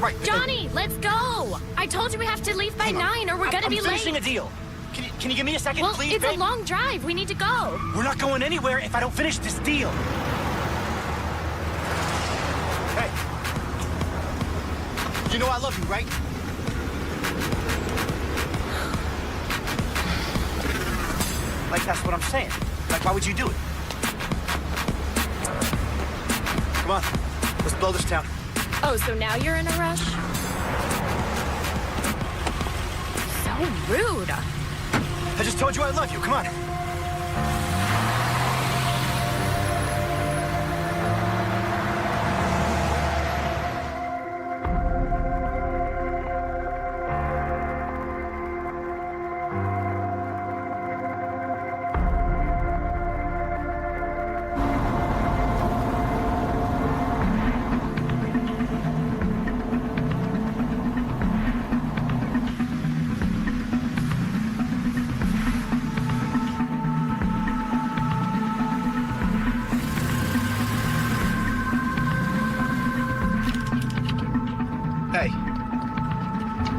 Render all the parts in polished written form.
right. Johnny, let's go! I told you we have to leave by 9 or we're gonna be late. I'm finishing a deal. Can you give me a second, Well, please, it's babe? a long drive. We need to go. We're not going anywhere if I don't finish this deal. Hey. You know I love you, right? Like, that's what I'm saying. Like, why would you do it? Come on. Let's blow this town. Oh, so now you're in a rush? So rude. I just told you I love you. Come on. Hey,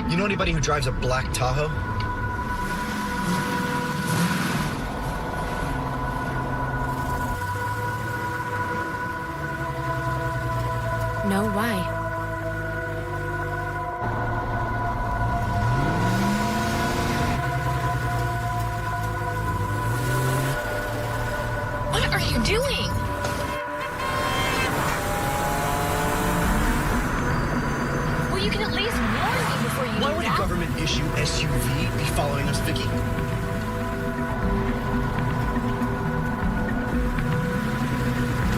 you know anybody who drives a black Tahoe? No, why? What are you doing? Well, you can at least warn me before you Why do would a that. government issue SUV be following us, Vicky?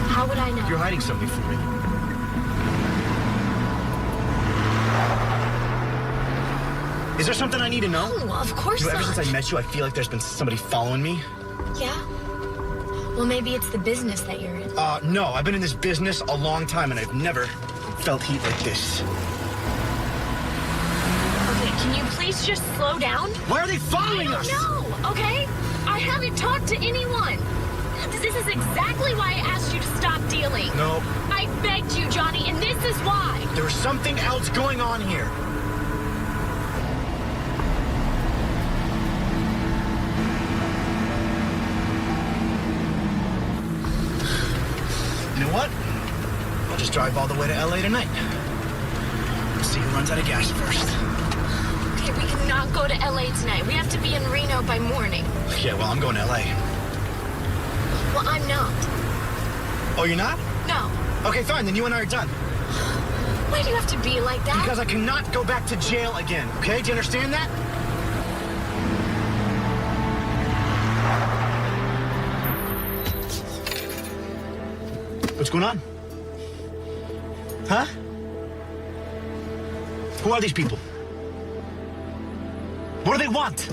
How would I know? You're hiding something from me. Is there something I need to know? No, of course You know, ever not. since I met you, I feel like there's been somebody following me. Yeah? Well, maybe it's the business that you're in. No, I've been in this business a long time and I've never felt heat like this. Okay, can you please just slow down? Why are they following us? No, okay? I haven't talked to anyone. This is exactly why I asked you to stop dealing. No, I begged you, Johnny, and this is why. there's something else going on here. You know what? I'll just drive all the way to LA tonight. We'll see who runs out of gas first. Okay, we cannot go to LA tonight. We have to be in Reno by morning. Yeah, well, I'm going to LA. Well, I'm not. Oh, you're not? No. Okay, fine, then you and I are done. Why do you have to be like that? Because I cannot go back to jail again, okay? Do you understand that? What's going on? Huh? Who are these people? What do they want?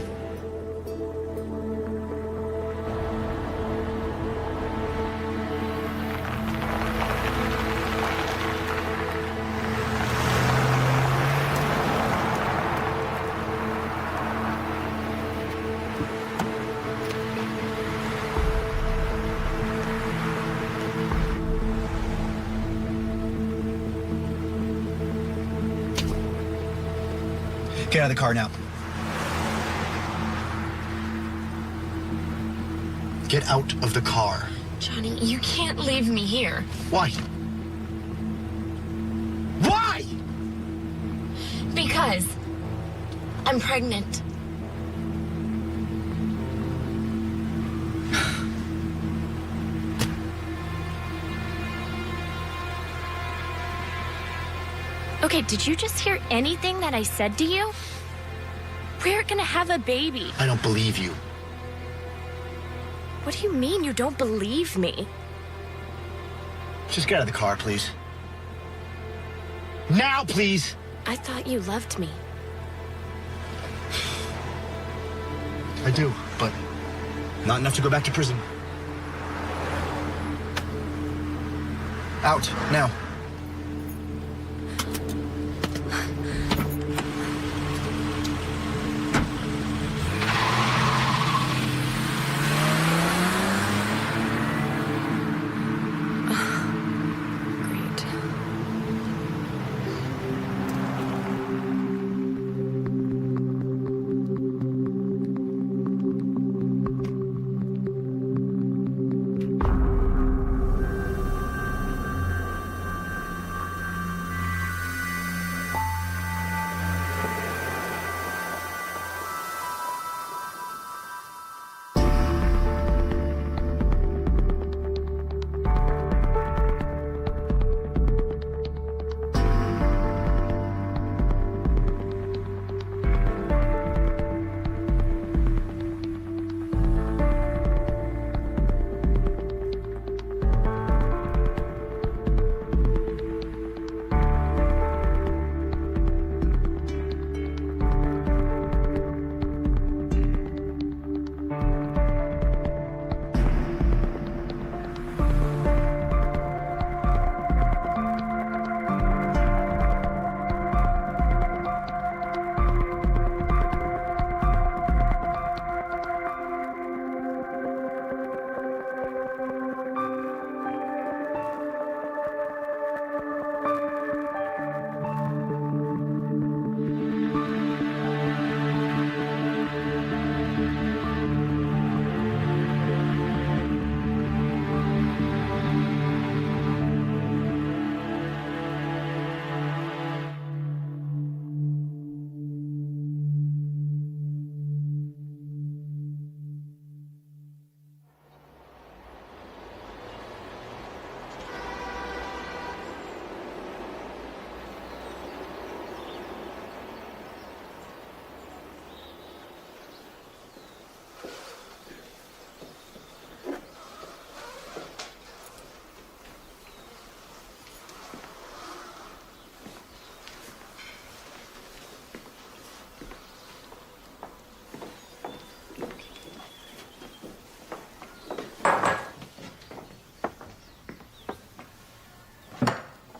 Get out of the car now. Get out of the car. Johnny, you can't leave me here. Why? Why? Because I'm pregnant. Okay, did you just hear anything that I said to you? We're gonna have a baby. I don't believe you. What do you mean you don't believe me? Just get out of the car, please. Now, please. I thought you loved me. I do, but not enough to go back to prison. Out, now. Great.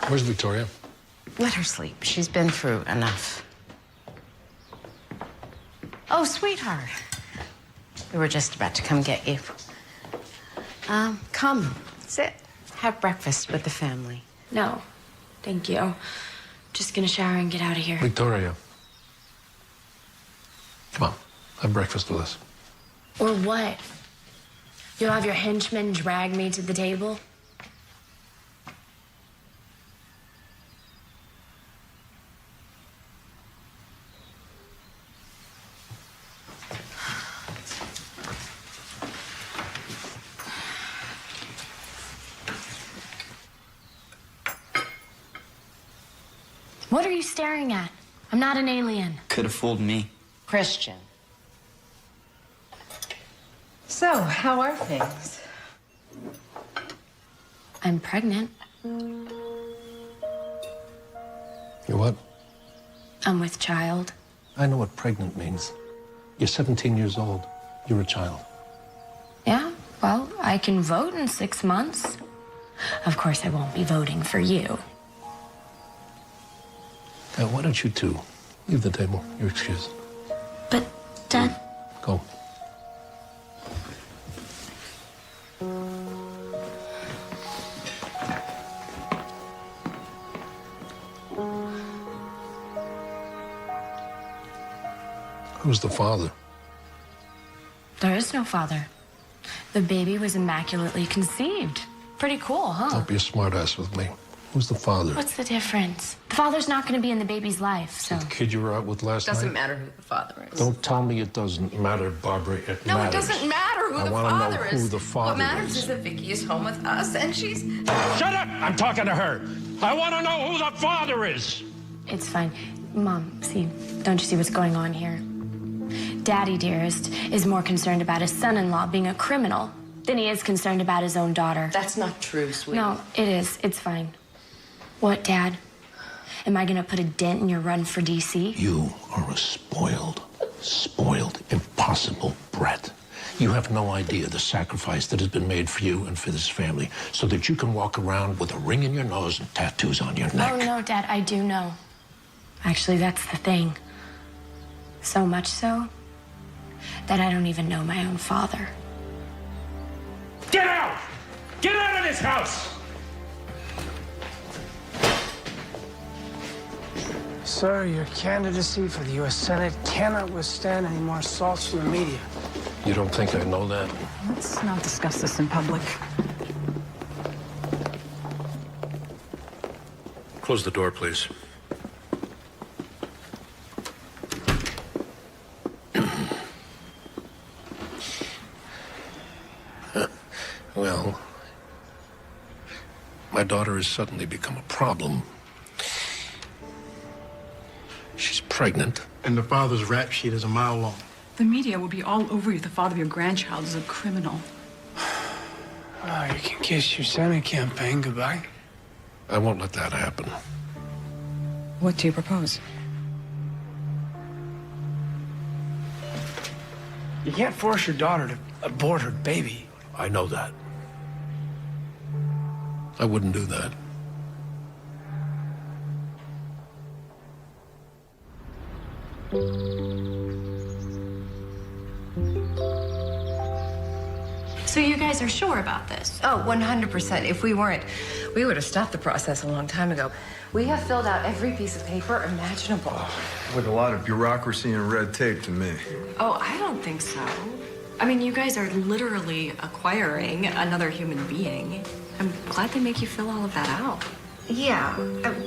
Where's Victoria? Let her sleep. She's been through enough. Oh, sweetheart. We were just about to come get you. Come, sit. Have breakfast with the family. No, thank you. Just gonna shower and get out of here. Victoria. Come on, have breakfast with us. Or what? You'll have your henchmen drag me to the table? What are you staring at? I'm not an alien. Could have fooled me. Christian. So, how are things? I'm pregnant. You what? I'm with child. I know what pregnant means. You're 17 years old. You're a child. Yeah, well, I can vote in 6 months. Of course, I won't be voting for you. Now, why don't you two leave the table? You're excused. But, Dad, Go. Who's the father? there is no father. The baby was immaculately conceived. Pretty cool, huh? Don't be a smartass with me. Who's the father? What's the difference? The father's not going to be in the baby's life, so... The kid you were out with last Doesn't night? matter who the father is. Don't tell me it doesn't matter, Barbara. It No, matters. it doesn't matter who I the wanna know father is. who the father What matters is. is that Vicky is home with us and she's... Shut up! I'm talking to her. I want to know who the father is. It's fine. Mom, see, don't you see what's going on here? Daddy, dearest, is more concerned about his son-in-law being a criminal than he is concerned about his own daughter. That's not true, sweetie. No, it is. It's fine. What, Dad? Am I gonna put a dent in your run for DC? You are a spoiled, impossible brat. You have no idea the sacrifice that has been made for you and for this family so that you can walk around with a ring in your nose and tattoos on your neck. Oh, no, Dad, I do know. Actually, that's the thing. So much so that I don't even know my own father. Get out! Get out of this house! Sir, your candidacy for the U.S. Senate cannot withstand any more assaults from the media. You don't think I know that? Let's not discuss this in public. Close the door, please. Well, my daughter has suddenly become a problem. She's pregnant. And the father's rap sheet is a mile long. The media will be all over you if the father of your grandchild is a criminal. Oh, you can kiss your Senate campaign goodbye. I won't let that happen. What do you propose? You can't force your daughter to abort her baby. I know that. I wouldn't do that. So you guys are sure about this? Oh, 100%. If we weren't, we would have stopped the process a long time ago. We have filled out every piece of paper imaginable. With a lot of bureaucracy and red tape to me. Oh, I don't think so. I mean, you guys are literally acquiring another human being. I'm glad they make you fill all of that out. Yeah.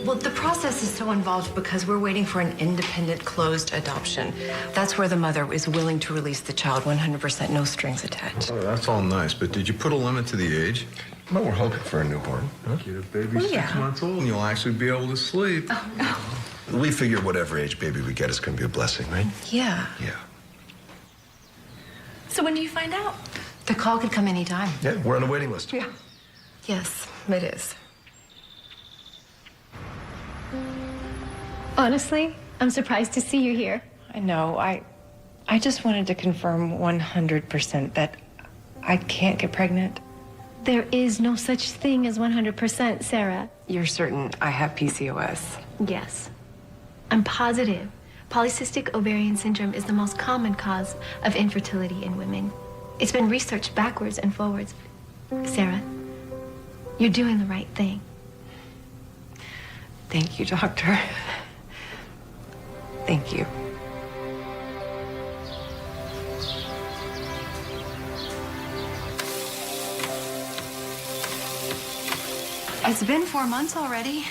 Well, the process is so involved because we're waiting for an independent, closed adoption. That's where the mother is willing to release the child 100%, no strings attached. Oh, that's all nice, but did you put a limit to the age? Well, we're hoping for a newborn. Huh? Get a baby 6 months old and you'll actually be able to sleep. Oh, no. We figure whatever age baby we get is going to be a blessing, right? Yeah. Yeah. So when do you find out? The call could come anytime. Yeah, we're on the waiting list. Yeah. Yes, it is. Honestly, I'm surprised to see you here. I know. I just wanted to confirm 100% that I can't get pregnant. There is no such thing as 100%, Sarah. You're certain I have PCOS? Yes. I'm positive. Polycystic ovarian syndrome is the most common cause of infertility in women. It's been researched backwards and forwards. Sarah, you're doing the right thing. Thank you, doctor. Thank you. It's been 4 months already.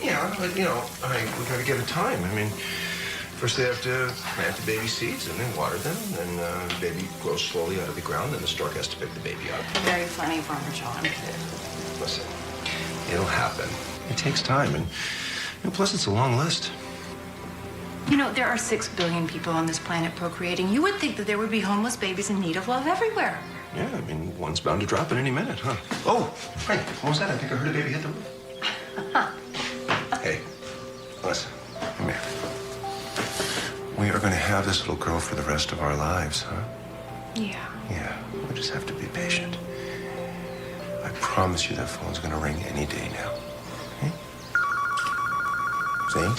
Yeah, but we gotta give it time. I mean, first they have to plant the baby seeds and then water them, and then the baby grows slowly out of the ground, and the stork has to pick the baby up. Very funny, Farmer John. Listen, it'll happen. It takes time, and plus it's a long list. You know, there are 6 billion people on this planet procreating. You would think that there would be homeless babies in need of love everywhere. Yeah, I mean, one's bound to drop at any minute, huh? Oh, hey, what was that? I think I heard a baby hit the roof. Hey, listen, come here. We are going to have this little girl for the rest of our lives, huh? Yeah. Yeah, we just have to be patient. I promise you that phone's going to ring any day now. Okay?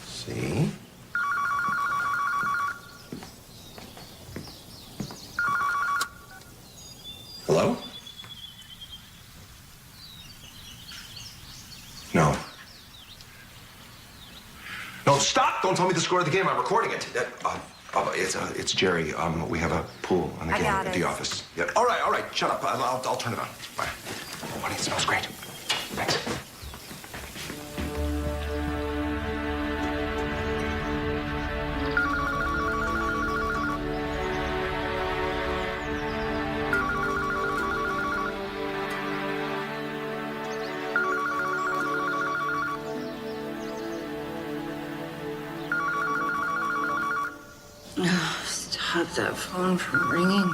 See? See? Hello? No. No, stop! Don't tell me the score of the game. I'm recording it. It's Jerry. We have a pool on the game at the office. Yeah. All right. Shut up. I'll turn it on. Bye. Oh, honey, it smells great. Thanks. Stop that phone from ringing.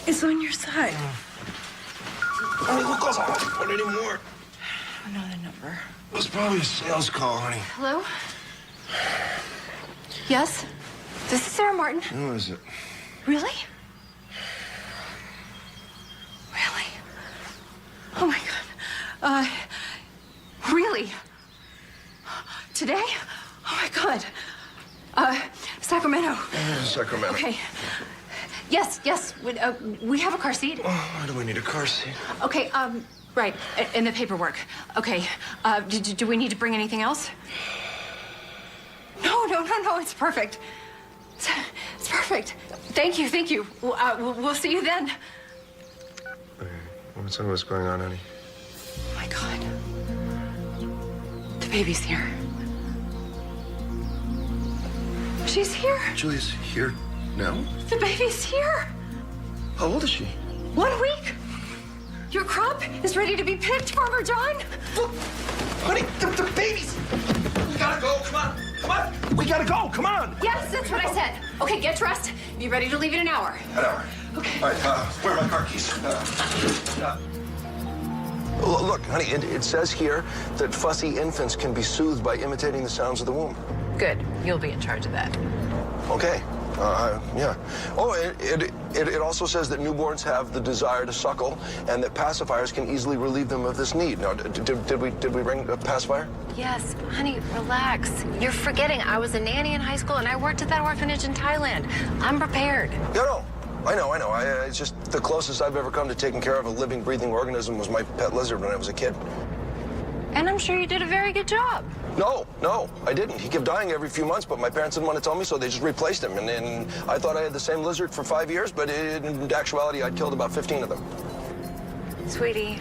It's on your side. Honey, who calls on the phone anymore? Another number. It was probably a sales call, honey. Hello? Yes? This is Sarah Martin. Who is it? Really? Really? Oh my God. Really? Today? Oh my God. Sacramento. Sacramento. Okay. Yes. We have a car seat. Oh, why do we need a car seat? Okay, right, in the paperwork. Okay, do we need to bring anything else? No, it's perfect. It's perfect. Thank you. We'll see you then. Okay. What's going on, honey? Oh my God. The baby's here. She's here. Julia's here now? The baby's here. How old is she? 1 week. Your crop is ready to be picked, Farmer John. Look, honey, the baby's... We gotta go, come on. We gotta go, come on. Yes, that's what I said. Okay, get dressed. Be ready to leave in an hour. An hour. Okay. All right, where are my car keys? Look, honey, it says here that fussy infants can be soothed by imitating the sounds of the womb. Good. You'll be in charge of that. Okay. Yeah. Oh, it also says that newborns have the desire to suckle, and that pacifiers can easily relieve them of this need. Now, did we bring a pacifier? Yes, honey, relax. You're forgetting I was a nanny in high school and I worked at that orphanage in Thailand. I'm prepared. Yeah, I know. It's just the closest I've ever come to taking care of a living, breathing organism was my pet lizard when I was a kid. And I'm sure you did a very good job. No, I didn't. He kept dying every few months, but my parents didn't want to tell me, so they just replaced him. And I thought I had the same lizard for 5 years, but in actuality, I'd killed about 15 of them. Sweetie,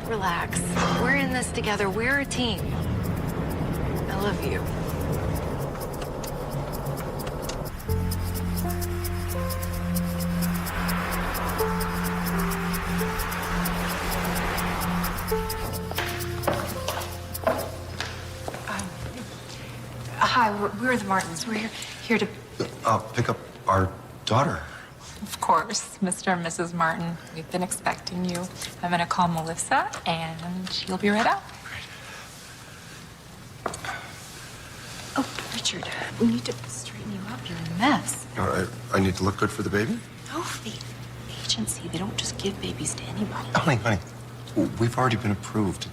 relax. We're in this together. We're a team. I love you. Hi, we're the Martins. We're here to... Pick up our daughter. Of course, Mr. and Mrs. Martin. We've been expecting you. I'm gonna call Melissa, and she'll be right out. Oh, Richard, we need to straighten you up. You're a mess. All right, I need to look good for the baby? No, the agency, they don't just give babies to anybody. Honey, we've already been approved.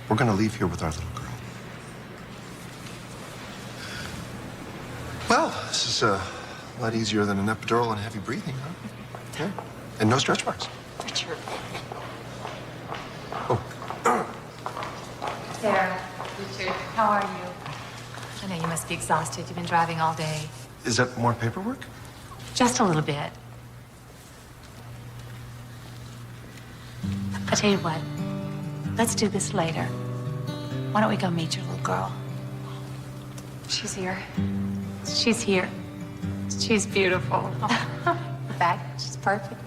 We're gonna leave here with our little girl. Well, this is a lot easier than an epidural and heavy breathing, huh? Yeah. And no stretch marks. Richard. Sarah, Richard, how are you? I know you must be exhausted. You've been driving all day. Is that more paperwork? Just a little bit. I'll tell you what. Let's do this later. Why don't we go meet your little girl? She's here. She's here. She's beautiful. In fact, she's perfect.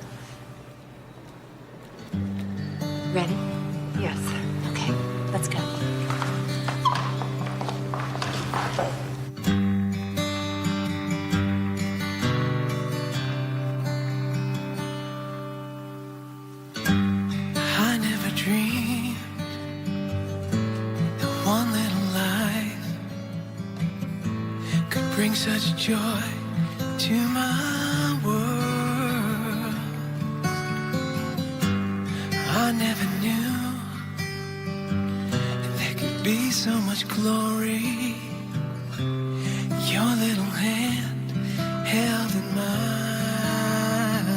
Ready? Yes. Okay, let's go. I never dreamed that one little life could bring such joy to my world. I never knew there could be so much glory. Your little hand held in mine,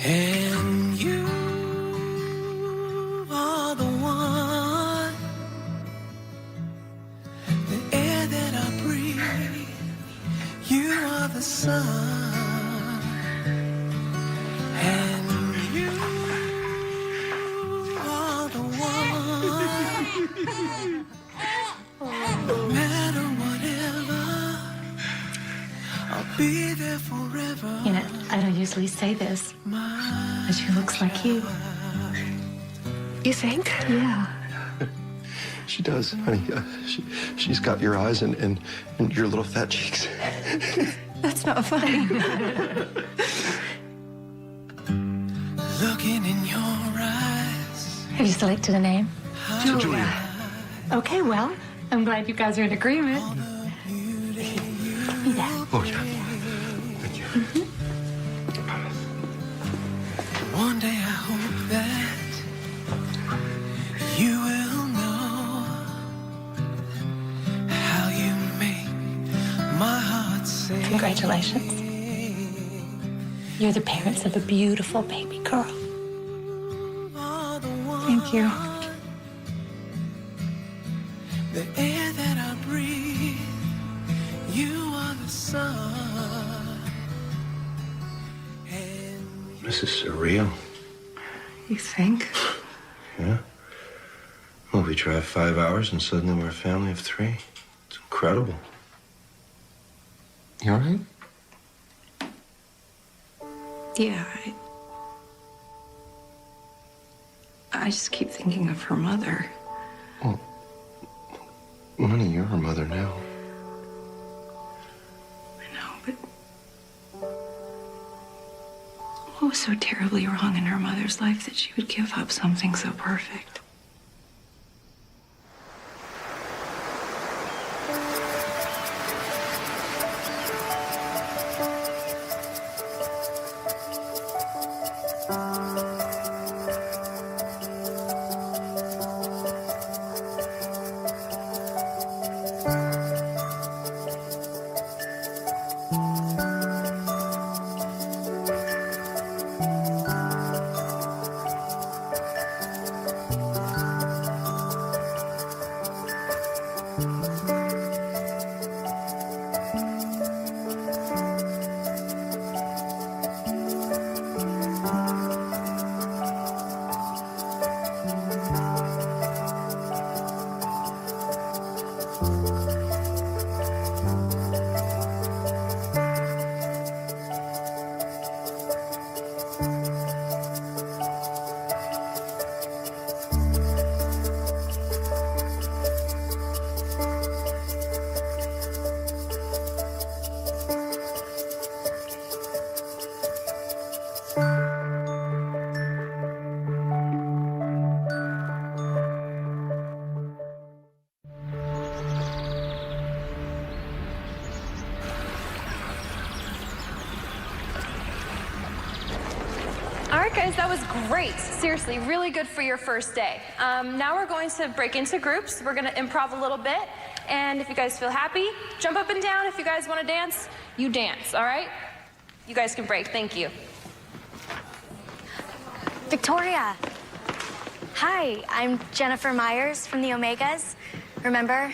and you are the one, the air that I breathe. You are the sun, and you are the one. No matter whatever, I'll be there forever. You know, I don't usually say this, but she looks like you. You think? Yeah. She does, honey. She's got your eyes and your little fat cheeks. That's not funny. Looking in your eyes. Have you selected a name? Julia. Okay, well, I'm glad you guys are in agreement. Give me that. Oh, yeah. Thank you. One day I hope that you will know how you make my heart sing. Congratulations. You're the parents of a beautiful baby girl. Thank you. The air that I breathe, you are the sun. This is surreal. You think? Yeah. Well, we drive 5 hours and suddenly we're a family of 3. It's incredible. You all right? Yeah, I just keep thinking of her mother. Well, honey, you're her mother now. I know, but what was so terribly wrong in her mother's life that she would give up something so perfect? Guys, that was great. Seriously, really good for your first day. Now we're going to break into groups. We're going to improv a little bit. And if you guys feel happy, jump up and down. If you guys want to dance, you dance, all right? You guys can break. Thank you. Victoria. Hi, I'm Jennifer Myers from the Omegas. Remember?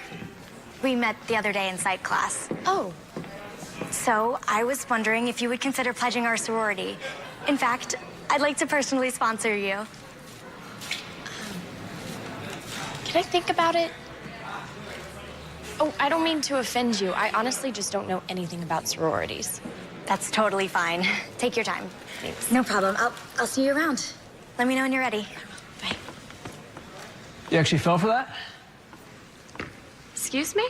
We met the other day in psych class. Oh. So I was wondering if you would consider pledging our sorority. In fact, I'd like to personally sponsor you. Can I think about it? Oh, I don't mean to offend you. I honestly just don't know anything about sororities. That's totally fine. Take your time. Thanks. No problem. I'll see you around. Let me know when you're ready. Bye. You actually fell for that? Excuse me?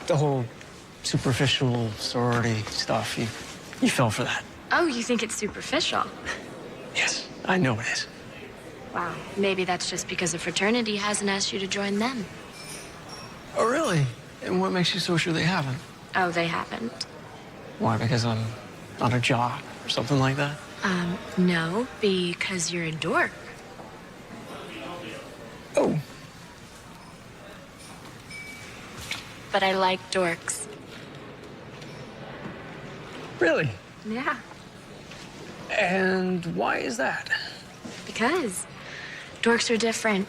The whole superficial sorority stuff. You fell for that. Oh, you think it's superficial? Yes, I know it is. Wow, maybe that's just because a fraternity hasn't asked you to join them. Oh, really? And what makes you so sure they haven't? Oh, they haven't? Why, because I'm not a jock or something like that? No, because you're a dork. Oh. But I like dorks. Really? Yeah. And why is that? Because dorks are different.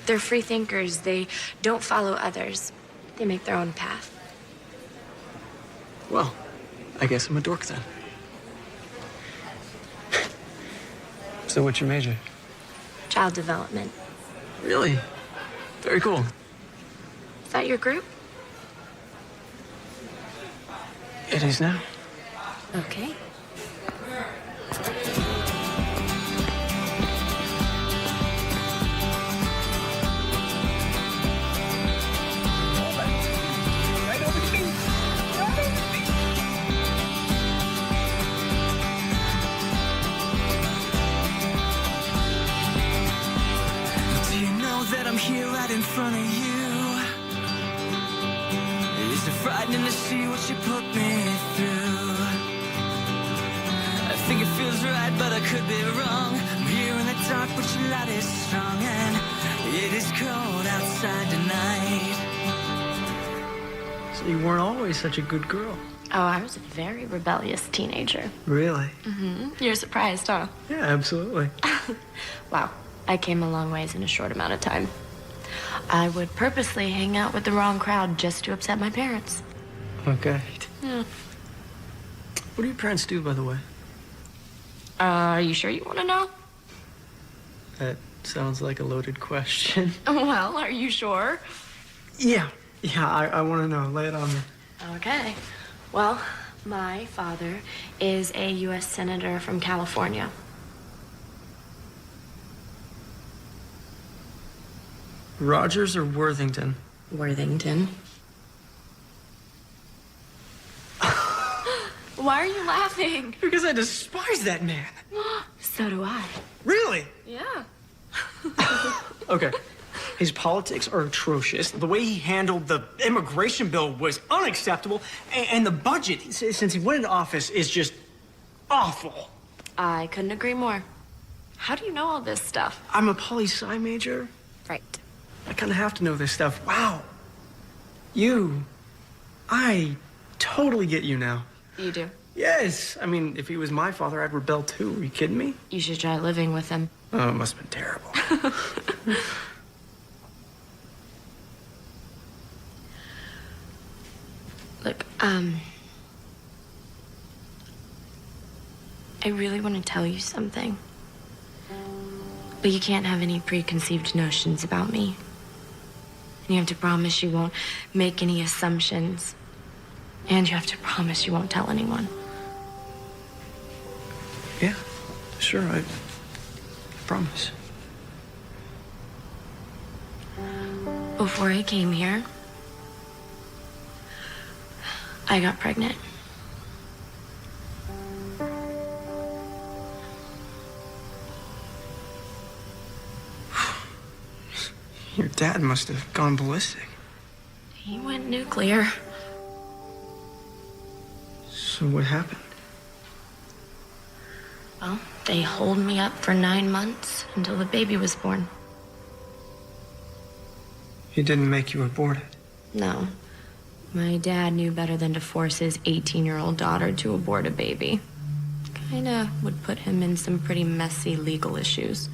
They're free thinkers. They don't follow others. They make their own path. Well, I guess I'm a dork then. So what's your major? Child development. Really? Very cool. Is that your group? It is now. Okay. Do you know that I'm here right in front of you? Is it frightening to see what you put me through? I think it feels right, but I could be wrong. I'm here in the dark, but your light is strong, and it is cold outside tonight. So you weren't always such a good girl. Oh, I was a very rebellious teenager. Really? Mm-hmm. You're surprised, huh? Yeah, absolutely. Wow. I came a long ways in a short amount of time. I would purposely hang out with the wrong crowd just to upset my parents. Okay. Yeah. What do your parents do, by the way? Are you sure you want to know? That sounds like a loaded question. Well, are you sure? Yeah, I want to know. Lay it on me. Okay. Well, my father is a U.S. Senator from California. Rogers or Worthington? Worthington. Why are you laughing? Because I despise that man. So do I. Really? Yeah. Okay. His politics are atrocious. The way he handled the immigration bill was unacceptable. And the budget, since he went into office, is just awful. I couldn't agree more. How do you know all this stuff? I'm a poli-sci major. Right. I kind of have to know this stuff. Wow. I totally get you now. You do? Yes. I mean, if he was my father, I'd rebel too. Are you kidding me? You should try living with him. Oh, it must have been terrible. Look, I really want to tell you something. But you can't have any preconceived notions about me. And you have to promise you won't make any assumptions. And you have to promise you won't tell anyone. Yeah, sure, I promise. Before I came here, I got pregnant. Your dad must have gone ballistic. He went nuclear. So what happened? Well, they holed me up for 9 months until the baby was born. He didn't make you abort it. No. My dad knew better than to force his 18-year-old daughter to abort a baby. Kinda would put him in some pretty messy legal issues.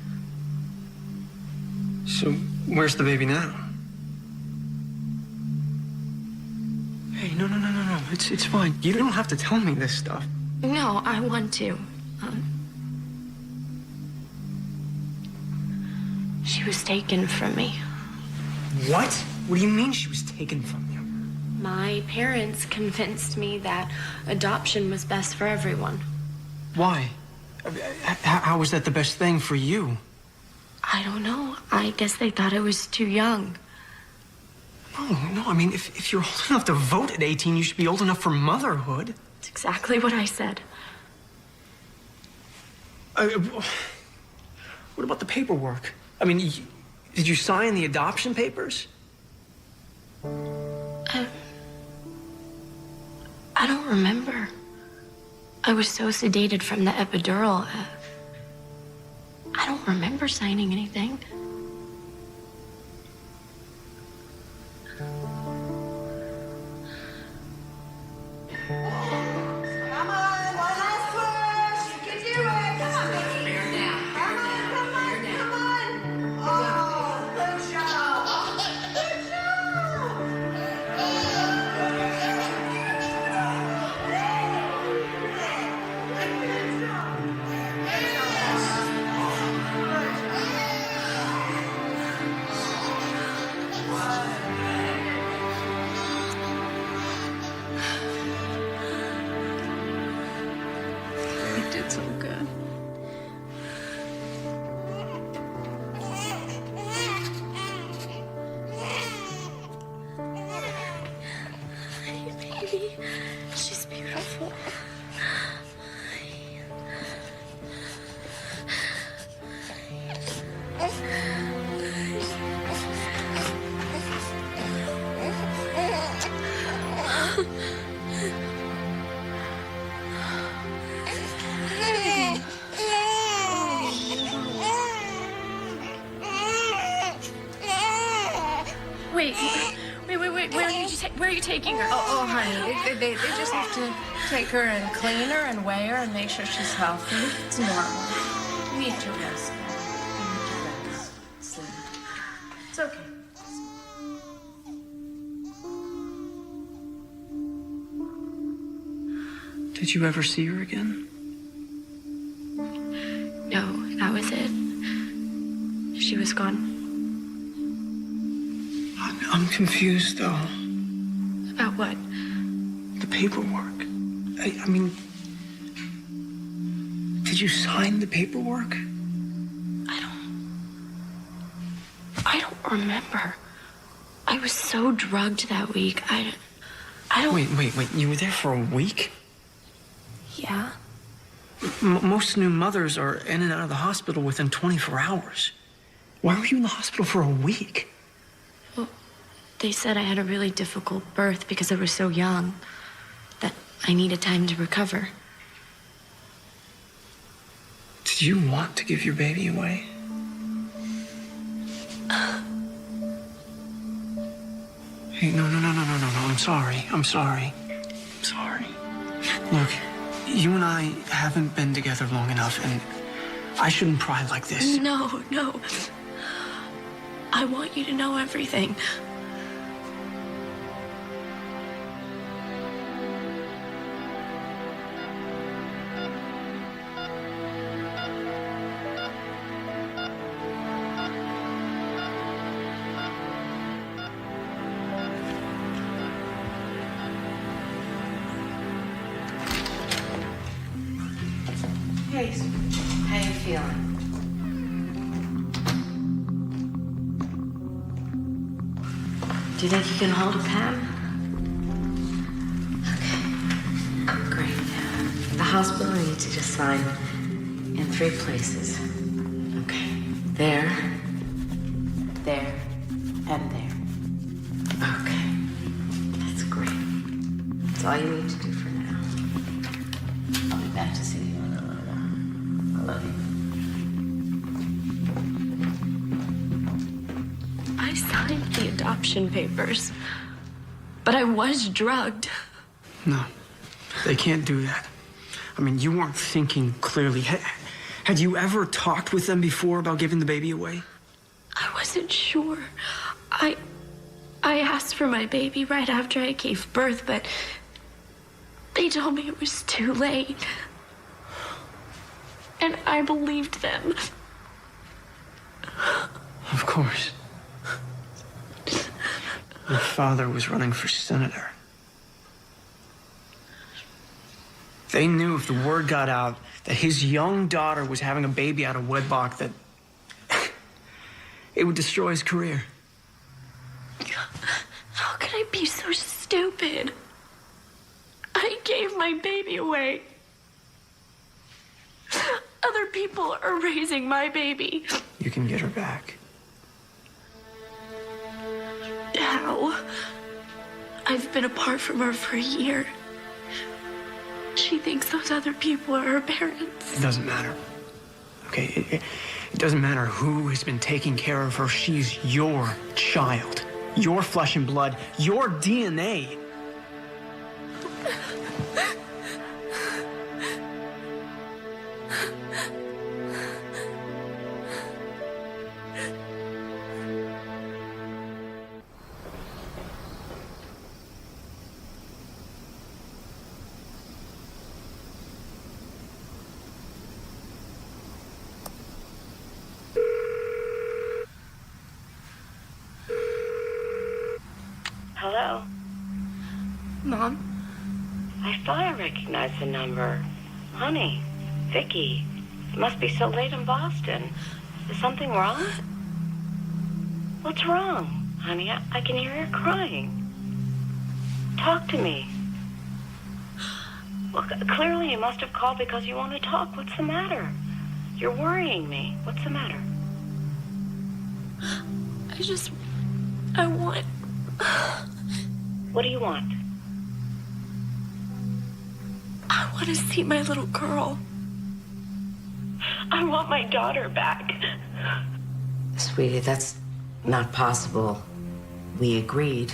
So, where's the baby now? Hey, no. It's fine. You don't have to tell me this stuff. No, I want to. She was taken from me. What? What do you mean she was taken from you? My parents convinced me that adoption was best for everyone. Why? How was that the best thing for you? I don't know. I guess they thought I was too young. No. I mean, if you're old enough to vote at 18, you should be old enough for motherhood. It's exactly what I said. What about the paperwork? I mean, did you sign the adoption papers? I don't remember. I was so sedated from the epidural. I don't remember signing anything. She's beautiful. Wait, where are you taking her? Oh, honey, they just have to take her and clean her and weigh her and make sure she's healthy. It's normal. You need to rest. You need to rest. Sleep. It's okay. Did you ever see her again? No, that was it. She was gone. I'm confused, though. About what? The paperwork. I mean, did you sign the paperwork? I don't remember. I was so drugged that week. I don't... Wait. You were there for a week? Yeah. Most new mothers are in and out of the hospital within 24 hours. Why were you in the hospital for a week? Well, they said I had a really difficult birth because I was so young, that I needed time to recover. Did you want to give your baby away? Hey, no. I'm sorry. Look, you and I haven't been together long enough, and I shouldn't pry like this. No. I want you to know everything. Hey, how you feeling? Do you think you can hold a Pam? Okay, great. The hospital needs you to sign in 3 places. Okay, there, and there. Okay, that's great. That's all you need to do for now. I'll be back to see you in a little while. adoption papers. But I was drugged. No, they can't do that. I mean, you weren't thinking clearly. Had you ever talked with them before about giving the baby away? I wasn't sure. I asked for my baby right after I gave birth, but they told me it was too late. And I believed them. Of course. Your father was running for senator. They knew if the word got out that his young daughter was having a baby out of wedlock, that it would destroy his career. How could I be so stupid? I gave my baby away. Other people are raising my baby. You can get her back. How? I've been apart from her for a year. She thinks those other people are her parents. It doesn't matter. Okay? It doesn't matter who has been taking care of her. She's your child. Your flesh and blood. Your DNA. Hello? Mom? I thought I recognized the number. Honey, Vicky, it must be so late in Boston. Is something wrong? What's wrong? Honey, I can hear you crying. Talk to me. Well, clearly you must have called because you want to talk. What's the matter? You're worrying me. What's the matter? I want... What do you want? I want to see my little girl. I want my daughter back. Sweetie, that's not possible. We agreed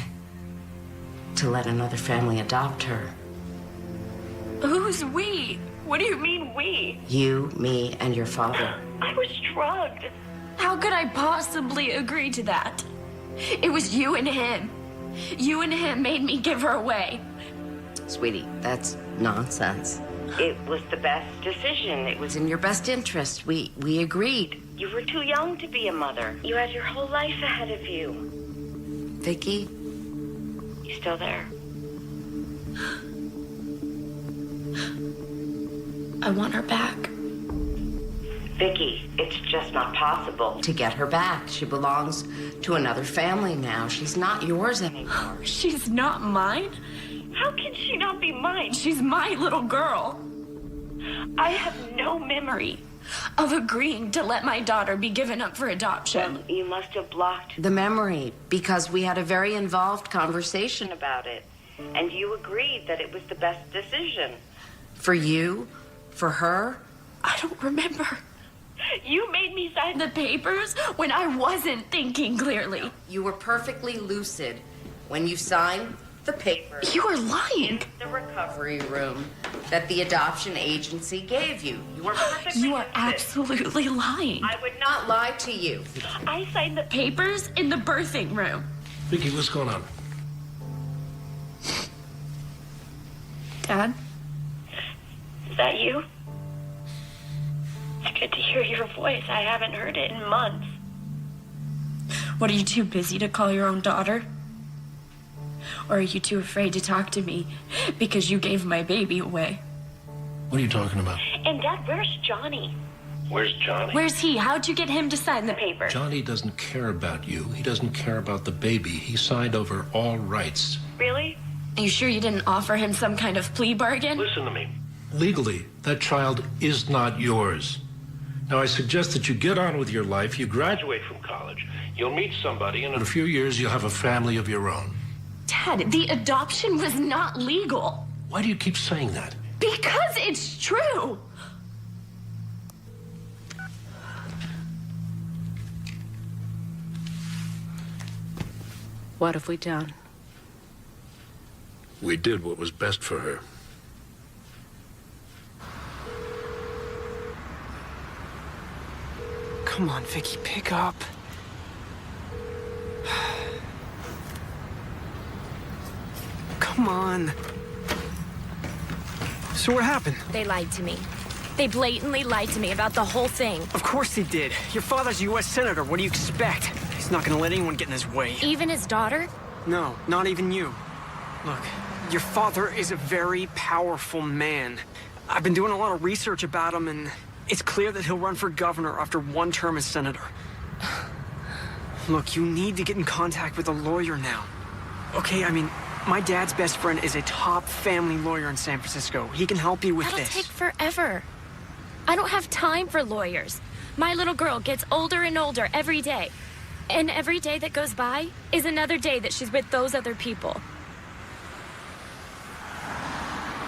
to let another family adopt her. Who's we? What do you mean, we? You, me, and your father. I was drugged. How could I possibly agree to that? It was you and him. You and him made me give her away. Sweetie, that's nonsense. It was the best decision. It was in your best interest. We agreed. You were too young to be a mother. You had your whole life ahead of you. Vicky? You still there? I want her back. Vicky, it's just not possible. To get her back. She belongs to another family now. She's not yours anymore. She's not mine? How can she not be mine? She's my little girl. I have no memory of agreeing to let my daughter be given up for adoption. Well, you must have blocked the memory because we had a very involved conversation about it. And you agreed that it was the best decision. For you? For her? I don't remember. You made me sign the papers when I wasn't thinking clearly. You were perfectly lucid when you signed the papers. You are lying. The recovery room that the adoption agency gave you. You were perfectly You are absolutely lying. I would not lie to you. I signed the papers in the birthing room. Vicky, what's going on? Dad? Is that you? It's good to hear your voice. I haven't heard it in months. What, are you too busy to call your own daughter? Or are you too afraid to talk to me because you gave my baby away? What are you talking about? And Dad, where's Johnny? Where's Johnny? Where's he? How'd you get him to sign the paper? Johnny doesn't care about you. He doesn't care about the baby. He signed over all rights. Really? Are you sure you didn't offer him some kind of plea bargain? Listen to me. Legally, that child is not yours. Now, I suggest that you get on with your life. You graduate from college. You'll meet somebody, and in a few years, you'll have a family of your own. Dad, the adoption was not legal. Why do you keep saying that? Because it's true. What have we done? We did what was best for her. Come on, Vicky, pick up. Come on. So what happened? They lied to me. They blatantly lied to me about the whole thing. Of course they did. Your father's a U.S. Senator. What do you expect? He's not gonna let anyone get in his way. Even his daughter? No, not even you. Look, your father is a very powerful man. I've been doing a lot of research about him, and it's clear that he'll run for governor after one term as senator. Look, you need to get in contact with a lawyer now. Okay, I mean, my dad's best friend is a top family lawyer in San Francisco. He can help you with That'll this. take forever. I don't have time for lawyers. My little girl gets older and older every day. And every day that goes by is another day that she's with those other people.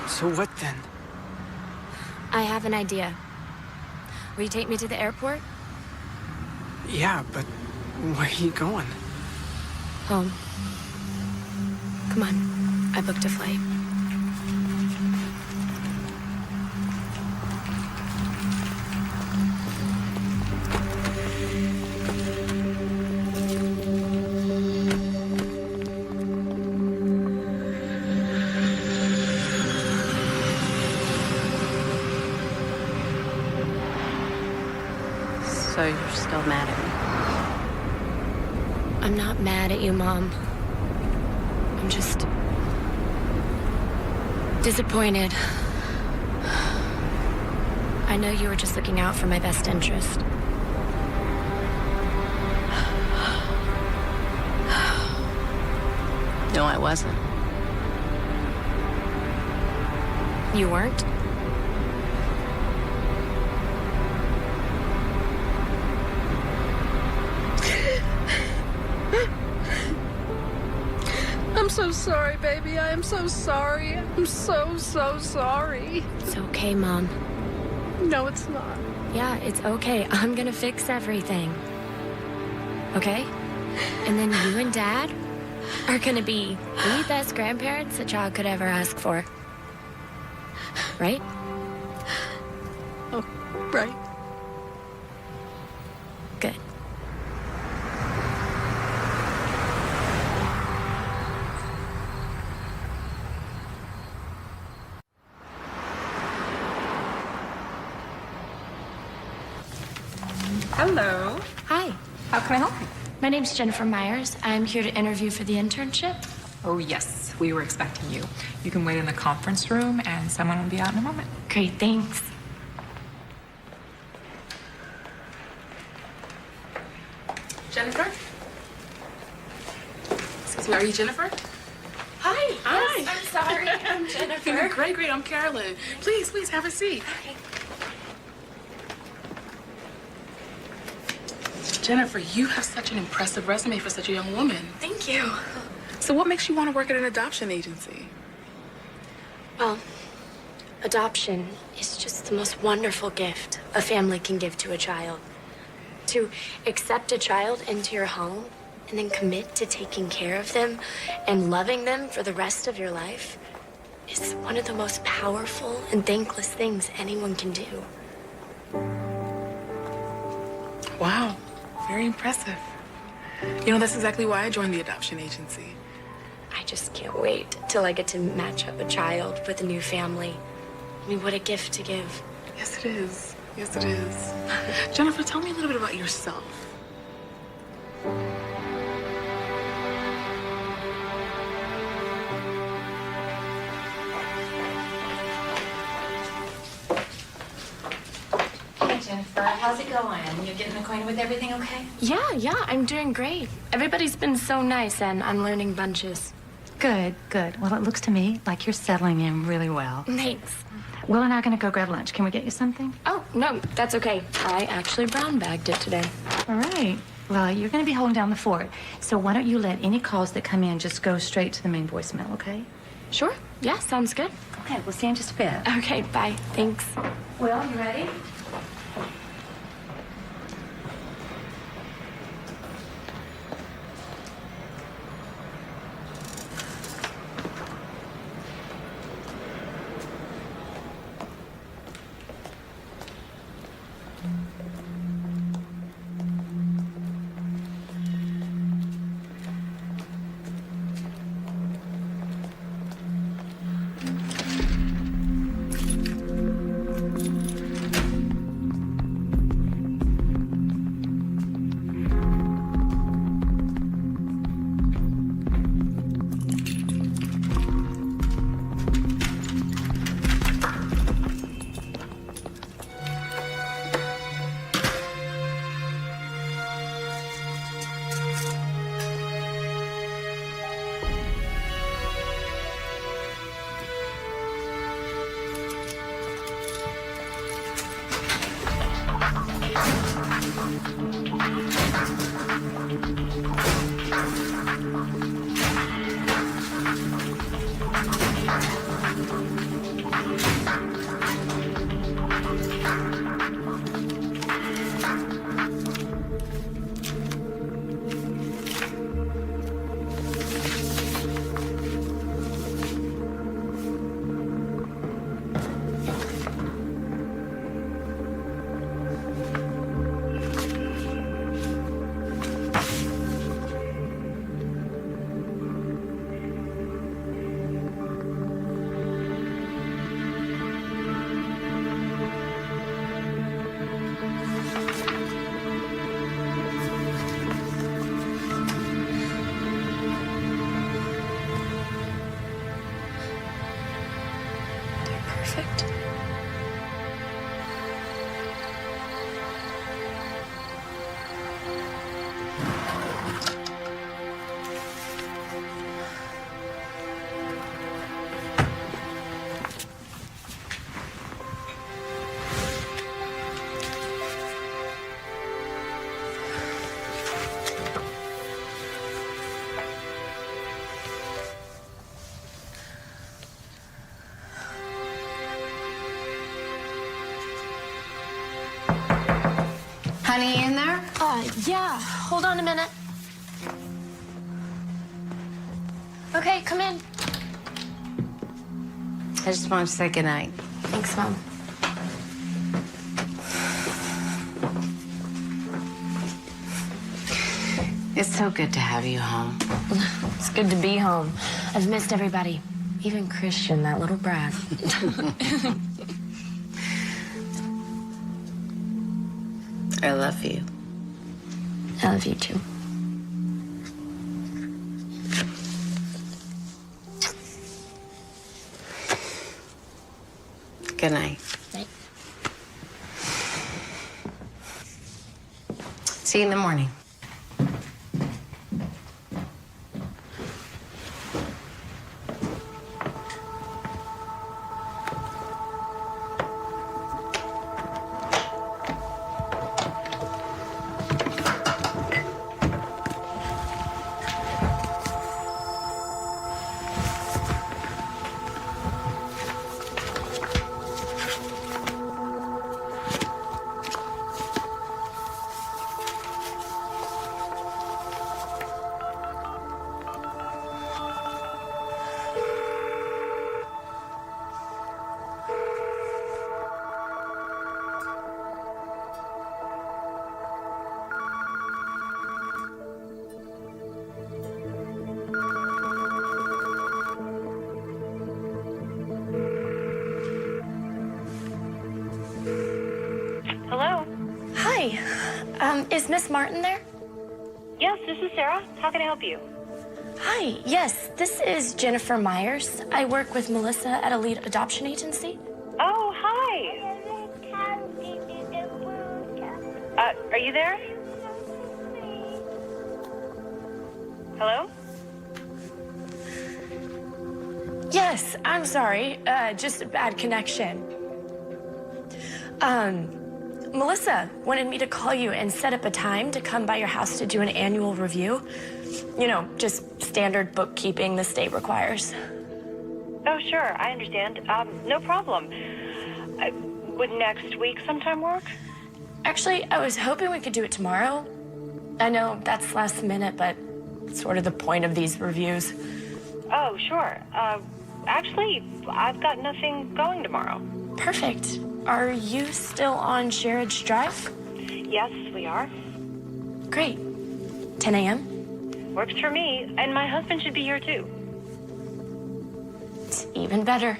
So what then? I have an idea. Will you take me to the airport? Yeah, but where are you going? Home. Come on. I booked a flight. So you're still mad at me? I'm not mad at you, Mom. I'm just disappointed. I know you were just looking out for my best interest. No, I wasn't. You weren't? I'm so sorry, baby. I am so sorry. I'm so sorry. It's okay, Mom. No, it's not. Yeah, it's okay. I'm gonna fix everything. Okay? And then you and Dad are gonna be the best grandparents a child could ever ask for. Right? Oh, right. Good. Hello. Hi. How can I help you? My name's Jennifer Myers. I'm here to interview for the internship. Oh, yes. We were expecting you. You can wait in the conference room, and someone will be out in a moment. Great, thanks. Jennifer? Excuse me, are you Jennifer? Hi. Hi. Yes, I'm sorry. I'm Jennifer. Great. I'm Carolyn. Please, have a seat. Jennifer, you have such an impressive resume for such a young woman. Thank you. So what makes you want to work at an adoption agency? Well, adoption is just the most wonderful gift a family can give to a child. To accept a child into your home and then commit to taking care of them and loving them for the rest of your life is one of the most powerful and thankless things anyone can do. Wow, very impressive. You know, that's exactly why I joined the adoption agency. I just can't wait till I get to match up a child with a new family. I mean, what a gift to give. Yes, it is. Yes, it is. Jennifer, tell me a little bit about yourself. Hey, Jennifer. How's it going? You getting acquainted with everything okay? Yeah, I'm doing great. Everybody's been so nice and I'm learning bunches. Good. Well, it looks to me like you're settling in really well. Thanks. Will and I are going to go grab lunch. Can we get you something? Oh, no, that's okay. I actually brown bagged it today. All right. Well, you're going to be holding down the fort. So why don't you let any calls that come in just go straight to the main voicemail, okay? Sure. Yeah, sounds good. Okay, we'll see you in just a bit. Okay, bye. Thanks. Will, you ready? Perfect. Honey, in there? Yeah. Hold on a minute. Okay, come in. I just want to say goodnight. Thanks, Mom. It's so good to have you home. It's good to be home. I've missed everybody. Even Christian, that little brat. I love you. I love you too. Good night. Night. See you in the morning. Hello? Hi. Is Miss Martin there? Yes, this is Sarah. How can I help you? Hi. Yes, this is Jennifer Myers. I work with Melissa at a lead adoption agency. Oh, hi. Are you there? Hello? Yes, I'm sorry. Just a bad connection. Melissa wanted me to call you and set up a time to come by your house to do an annual review. You know, just standard bookkeeping the state requires. Oh, sure. I understand. No problem. Would next week sometime work? Actually, I was hoping we could do it tomorrow. I know that's last minute, but it's sort of the point of these reviews. Oh, sure. Actually, I've got nothing going tomorrow. Perfect. Are you still on Sherridge Drive? Yes, we are. Great. 10 a.m.? Works for me, and my husband should be here too. It's even better.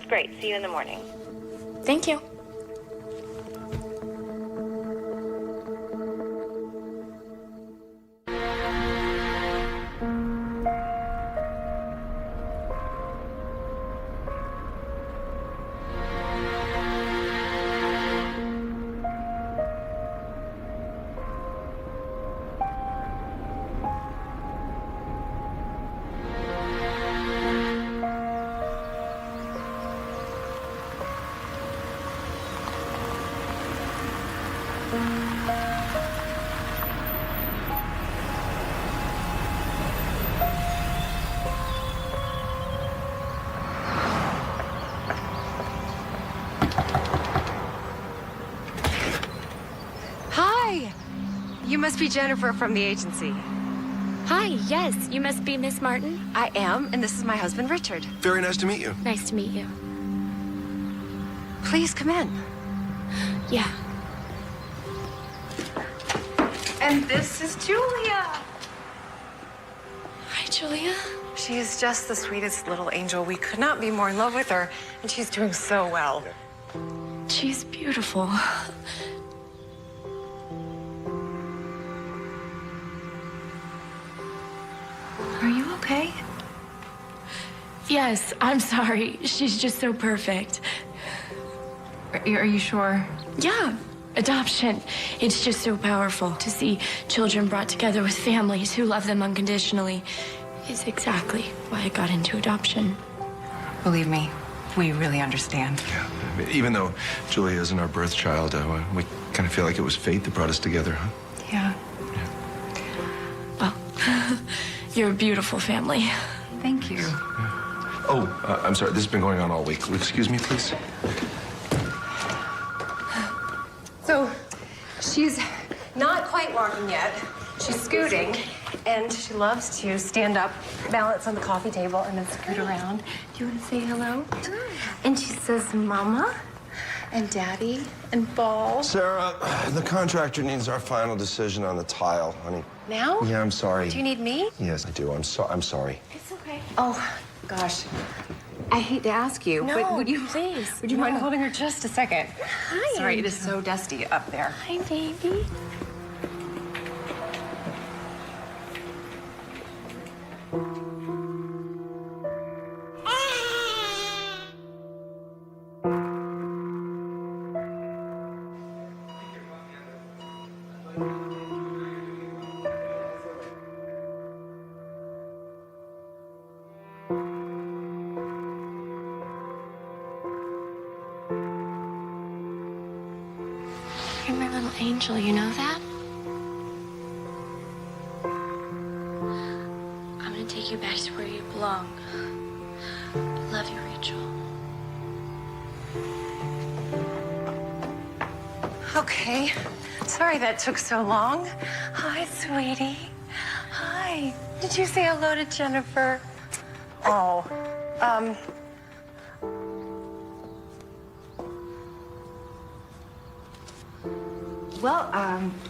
Great. See you in the morning. Thank you. you must be Jennifer from the agency. Hi, yes, you must be Miss Martin. I am, and this is my husband, Richard. Very nice to meet you. Nice to meet you. Please come in. Yeah. And this is Julia. Hi, Julia. She is just the sweetest little angel. We could not be more in love with her, and she's doing so well. She's beautiful. Are you okay? Yes, I'm sorry. She's just so perfect. Are you sure? Yeah, adoption. It's just so powerful to see children brought together with families who love them unconditionally. Is exactly why I got into adoption. Believe me, we really understand. Yeah. Even though Julia isn't our birth child, we kind of feel like it was fate that brought us together, huh? Yeah. Well, you're a beautiful family. Thank you. Oh, I'm sorry. This has been going on all week. Will you excuse me, please? So, she's not quite walking yet. She's scooting, and she loves to stand up, balance on the coffee table, and then scoot around. Do you want to say hello? And she says, Mama, and Daddy, and Ball. Sarah, the contractor needs our final decision on the tile, honey. Now? Yeah, I'm sorry. Do you need me? Yes, I do. I'm sorry. It's okay. Oh, gosh. I hate to ask you, but would you mind holding her just a second? Hi. Sorry, it is so dusty up there. Hi, baby. You're my little angel, you know that? I'm gonna take you back to where you belong. Love you, Rachel. Okay. Sorry that took so long. Hi, sweetie. Hi. Did you say hello to Jennifer? Oh, Well,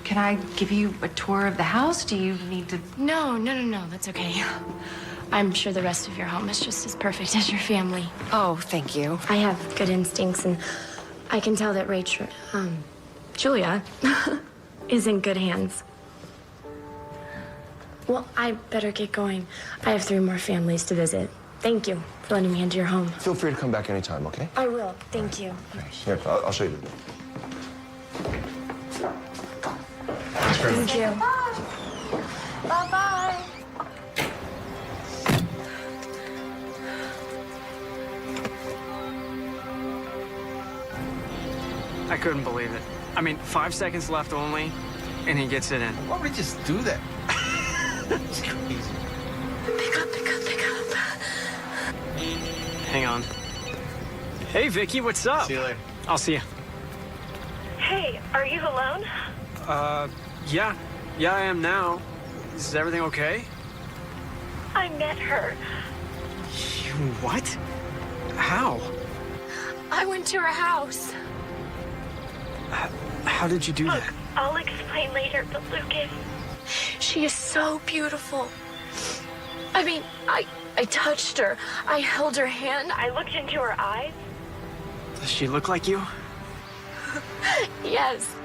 can I give you a tour of the house? Do you need to? No, that's okay. I'm sure the rest of your home is just as perfect as your family. Oh, thank you. I have good instincts, and I can tell that Rachel, Julia, is in good hands. Well, I better get going. I have 3 more families to visit. Thank you for letting me into your home. Feel free to come back anytime, okay? I will. Thank you. Here, I'll show you. Thank you. Bye-bye. I couldn't believe it. I mean, 5 seconds left only, and he gets it in. Why would he just do that? It's crazy. Pick up. Hang on. Hey, Vicky, what's up? See you later. I'll see you. Hey, are you alone? Yeah. Yeah, I am now. Is everything okay? I met her. You what? How? I went to her house. How did you do that? I'll explain later, but Lucas... She is so beautiful. I mean, I touched her. I held her hand. I looked into her eyes. Does she look like you? Yes.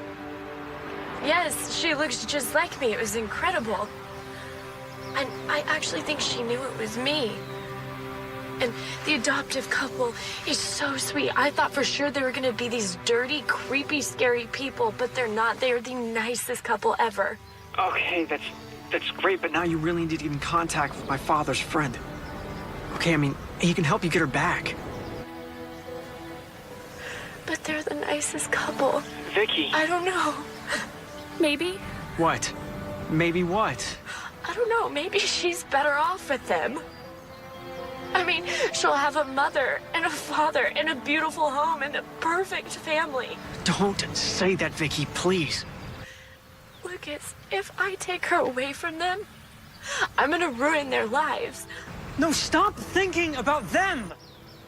Yes, she looks just like me. It was incredible. And I actually think she knew it was me. And the adoptive couple is so sweet. I thought for sure they were going to be these dirty, creepy, scary people, but they're not. They are the nicest couple ever. Okay, that's great, but now you really need to get in contact with my father's friend. Okay, I mean, he can help you get her back. But they're the nicest couple. Vicky. I don't know. Maybe. What? Maybe what? I don't know. Maybe she's better off with them. I mean, she'll have a mother and a father and a beautiful home and a perfect family. Don't say that, Vicky, please. Look, Lucas, if I take her away from them, I'm gonna ruin their lives. No, stop thinking about them.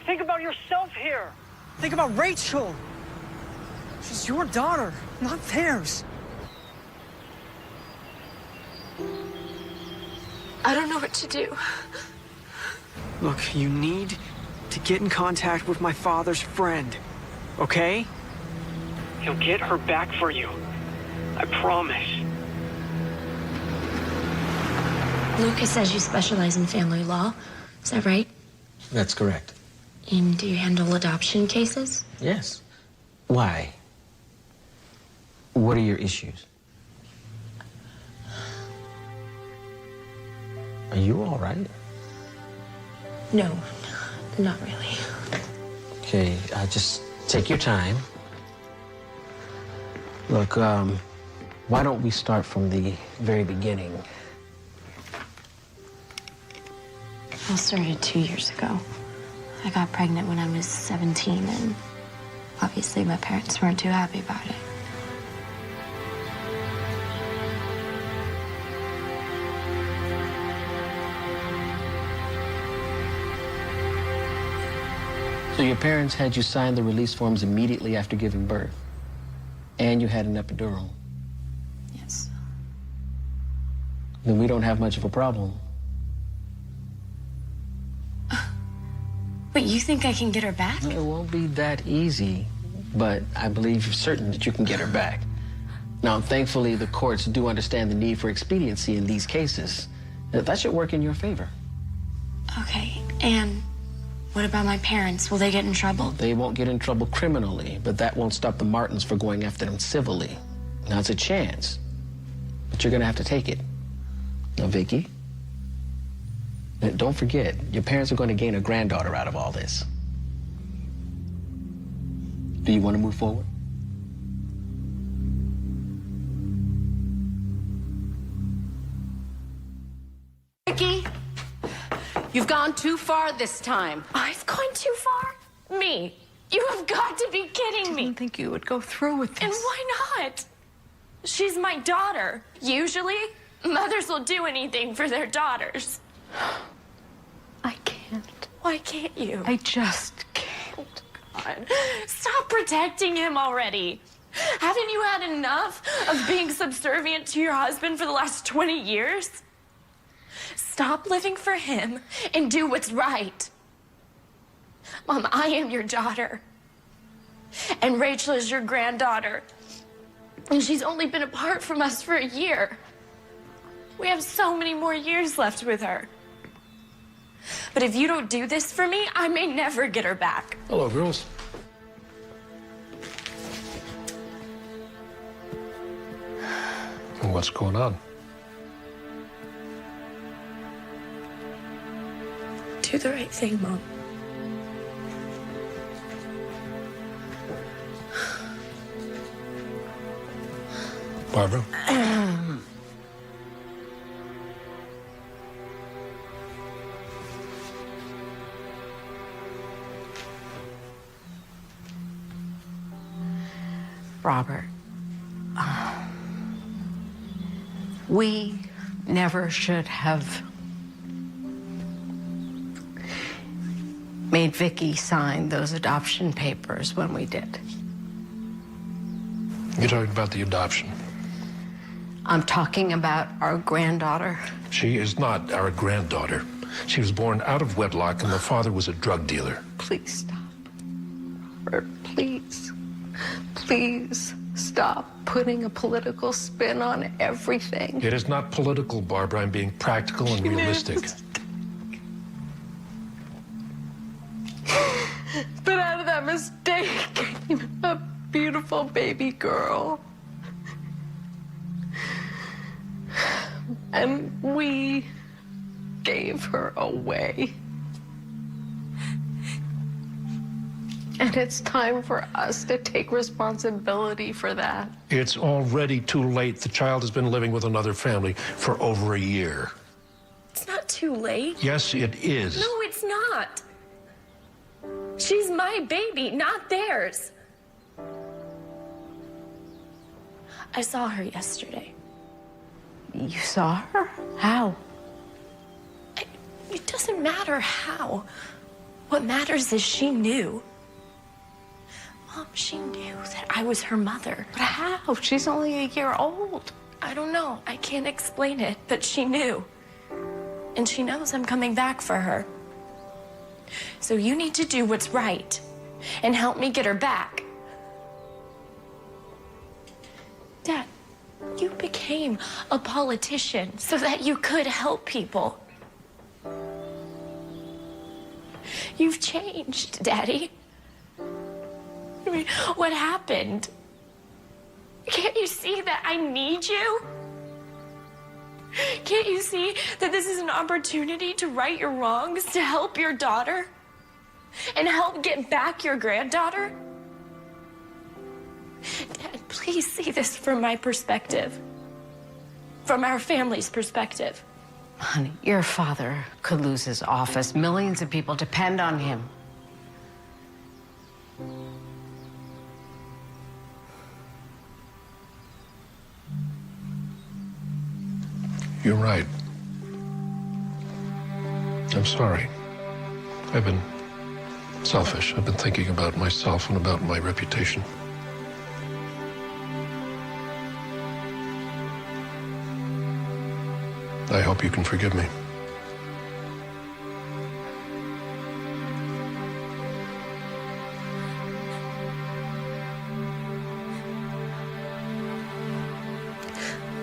Think about yourself here. Think about Rachel. She's your daughter, not theirs. I don't know what to do. Look, you need to get in contact with my father's friend, okay? He'll get her back for you. I promise. Lucas says you specialize in family law. Is that right? That's correct. And do you handle adoption cases? Yes. Why? What are your issues? Are you all right? No, not really. Okay, just take your time. Look, why don't we start from the very beginning? All started 2 years ago. I got pregnant when I was 17, and obviously my parents weren't too happy about it. So your parents had you sign the release forms immediately after giving birth, and you had an epidural. Yes. Then we don't have much of a problem. Wait, you think I can get her back? No, it won't be that easy, but I believe you're certain that you can get her back. Now, thankfully, the courts do understand the need for expediency in these cases. That should work in your favor. Okay, and what about my parents? Will they get in trouble? They won't get in trouble criminally, but that won't stop the Martins from going after them civilly. Now, it's a chance, but you're gonna have to take it. Now, Vicky, don't forget, your parents are gonna gain a granddaughter out of all this. Do you want to move forward? Vicky, you've gone too far this time. I've gone too far? Me? You have got to be kidding me. I didn't think you would go through with this. And why not? She's my daughter. Usually, mothers will do anything for their daughters. I can't. Why can't you? I just can't. God, stop protecting him already. Haven't you had enough of being subservient to your husband for the last 20 years? Stop living for him and do what's right. Mom, I am your daughter. And Rachel is your granddaughter. And she's only been apart from us for a year. We have so many more years left with her. But if you don't do this for me, I may never get her back. Hello, girls. What's going on? Do the right thing, Mom. Barbara? Robert, we never should have made Vicky sign those adoption papers when we did. You're talking about the adoption. I'm talking about our granddaughter. She is not our granddaughter. She was born out of wedlock, and the father was a drug dealer. Please stop. Robert, please. Please stop putting a political spin on everything. It is not political, Barbara. I'm being practical and realistic. But out of that mistake came a beautiful baby girl. And we gave her away. And it's time for us to take responsibility for that. It's already too late. The child has been living with another family for over a year. It's not too late. Yes, it is. No, it's not. She's my baby, not theirs. I saw her yesterday. You saw her? How? It doesn't matter how. What matters is she knew. Mom, she knew that I was her mother. But how? She's only a year old. I don't know. I can't explain it, but she knew. And she knows I'm coming back for her. So you need to do what's right and help me get her back. Dad, you became a politician so that you could help people. You've changed, Daddy. I mean, what happened? Can't you see that I need you? Can't you see that this is an opportunity to right your wrongs, to help your daughter, and help get back your granddaughter? Dad, please see this from my perspective, from our family's perspective. Honey, your father could lose his office. Millions of people depend on him. You're right. I'm sorry. I've been selfish. I've been thinking about myself and about my reputation. I hope you can forgive me.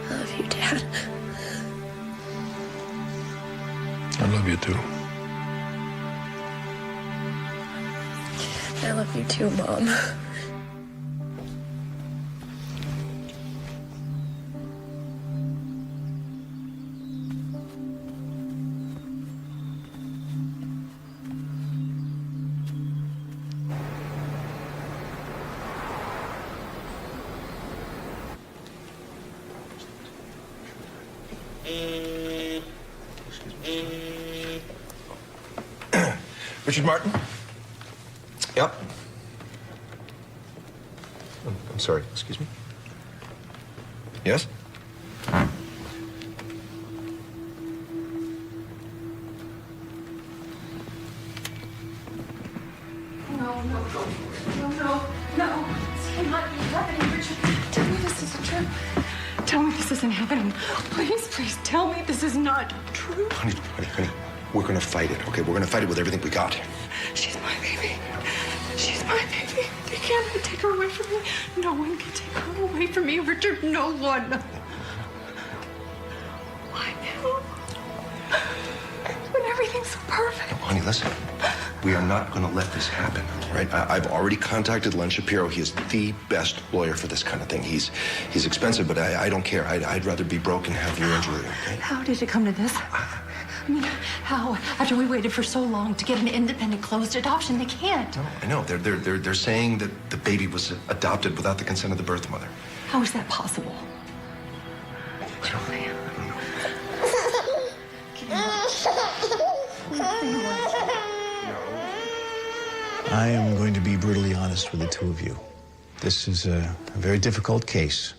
I love you, Dad. I love you too. I love you too, Mom. Richard Martin? Yep. I'm sorry, excuse me? Yes? No. This cannot be happening, Richard. Tell me this isn't true. Tell me this isn't happening. Please tell me this is not true. Honey, we're gonna fight it, okay? We're gonna fight it with everything we got. She's my baby. She's my baby. They can't take her away from me. No one can take her away from me, Richard. No one. Why now? When everything's so perfect. No, honey, listen. We are not gonna let this happen, right? I've already contacted Len Shapiro. He is the best lawyer for this kind of thing. He's expensive, but I don't care. I'd rather be broke and have your injury, okay? How did it come to this? I mean, how? After we waited for so long to get an independent, closed adoption, they can't. No, I know. They're saying that the baby was adopted without the consent of the birth mother. How is that possible? I am going to be brutally honest with the two of you. This is a very difficult case.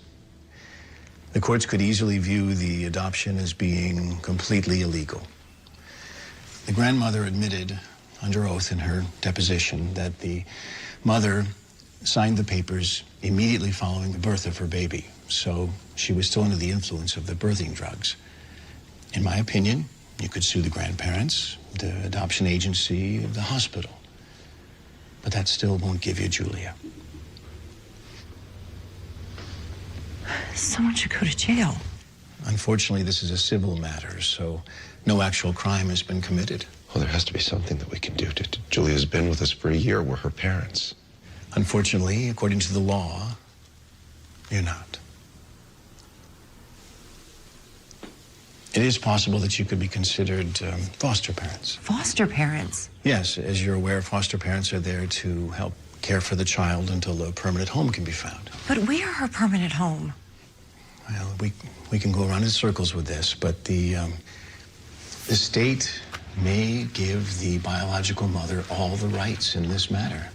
The courts could easily view the adoption as being completely illegal. The grandmother admitted under oath in her deposition that the mother signed the papers immediately following the birth of her baby, so she was still under the influence of the birthing drugs. In my opinion, you could sue the grandparents, the adoption agency, the hospital. But that still won't give you Julia. Someone should go to jail. Unfortunately, this is a civil matter, so no actual crime has been committed. Well, there has to be something that we can do. Julia's been with us for a year. We're her parents. Unfortunately, according to the law, you're not. It is possible that you could be considered foster parents. Foster parents? Yes, as you're aware, foster parents are there to help care for the child until a permanent home can be found. But we're her permanent home. Well, we can go around in circles with this, but the state may give the biological mother all the rights in this matter.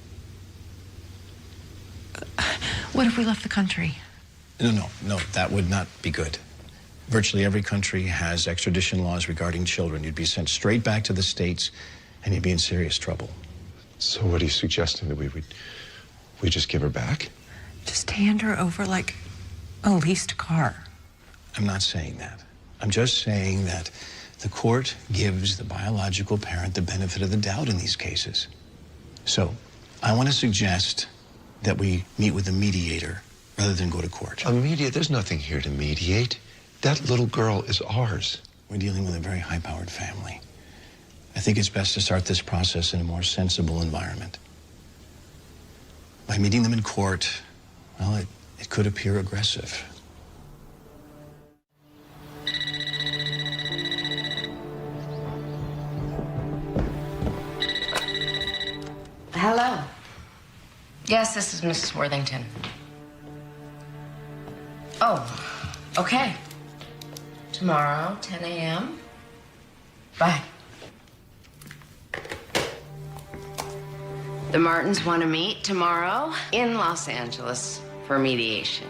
What if we left the country? No, that would not be good. Virtually every country has extradition laws regarding children. You'd be sent straight back to the States, and you'd be in serious trouble. So what are you suggesting, that we just give her back? Just hand her over like a leased car. I'm not saying that. I'm just saying that the court gives the biological parent the benefit of the doubt in these cases. So I want to suggest that we meet with a mediator rather than go to court. A mediator? There's nothing here to mediate. That little girl is ours. We're dealing with a very high-powered family. I think it's best to start this process in a more sensible environment. By meeting them in court, well, it could appear aggressive. Hello. Yes, this is Mrs. Worthington. Oh, okay. Tomorrow, 10 a.m. Bye. The Martins want to meet tomorrow in Los Angeles for mediation.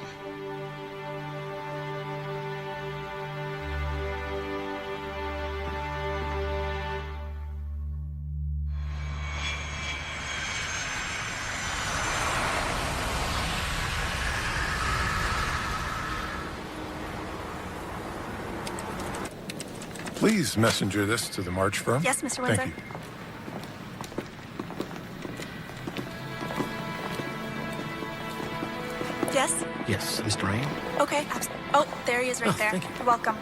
Please messenger this to the March firm. Yes, Mr. Windsor. Thank you. Yes? Yes, Mr. Rain? Okay. Oh, there he is right there. Thank you. You're welcome.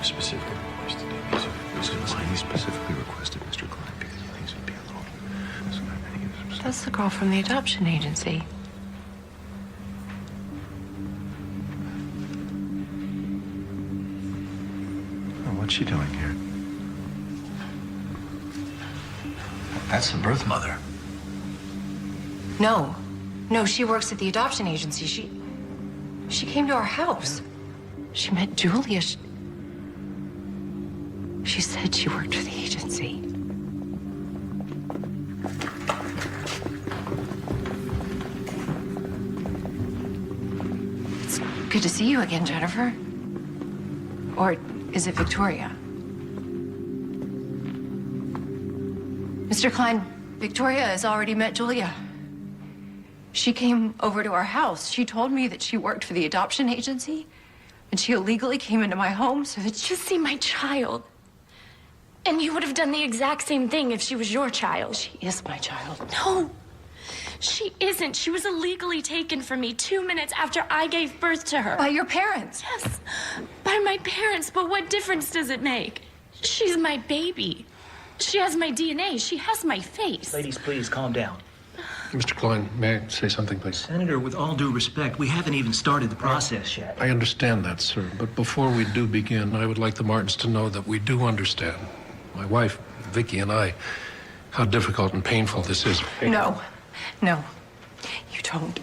Specifically requested he specifically requested Mr. Klein because he thinks he'd be alone. That's the girl from the adoption agency. What's she doing here? That's the birth mother. No. No, she works at the adoption agency. She came to our house. She met Julia. She said she worked for the agency. It's good to see you again, Jennifer. Or is it Victoria? Mr. Klein, Victoria has already met Julia. She came over to our house. She told me that she worked for the adoption agency, and she illegally came into my home so that You see my child. And you would have done the exact same thing if she was your child. She is my child. No, she isn't. She was illegally taken from me 2 minutes after I gave birth to her. By your parents? Yes, by my parents. But what difference does it make? She's my baby. She has my DNA. She has my face. Ladies, please calm down. Mr. Klein, may I say something, please? Senator, with all due respect, we haven't even started the process yet. I understand that, sir. But before we do begin, I would like the Martins to know that we do understand. My wife, Vicky, and I, how difficult and painful this is. No, you don't.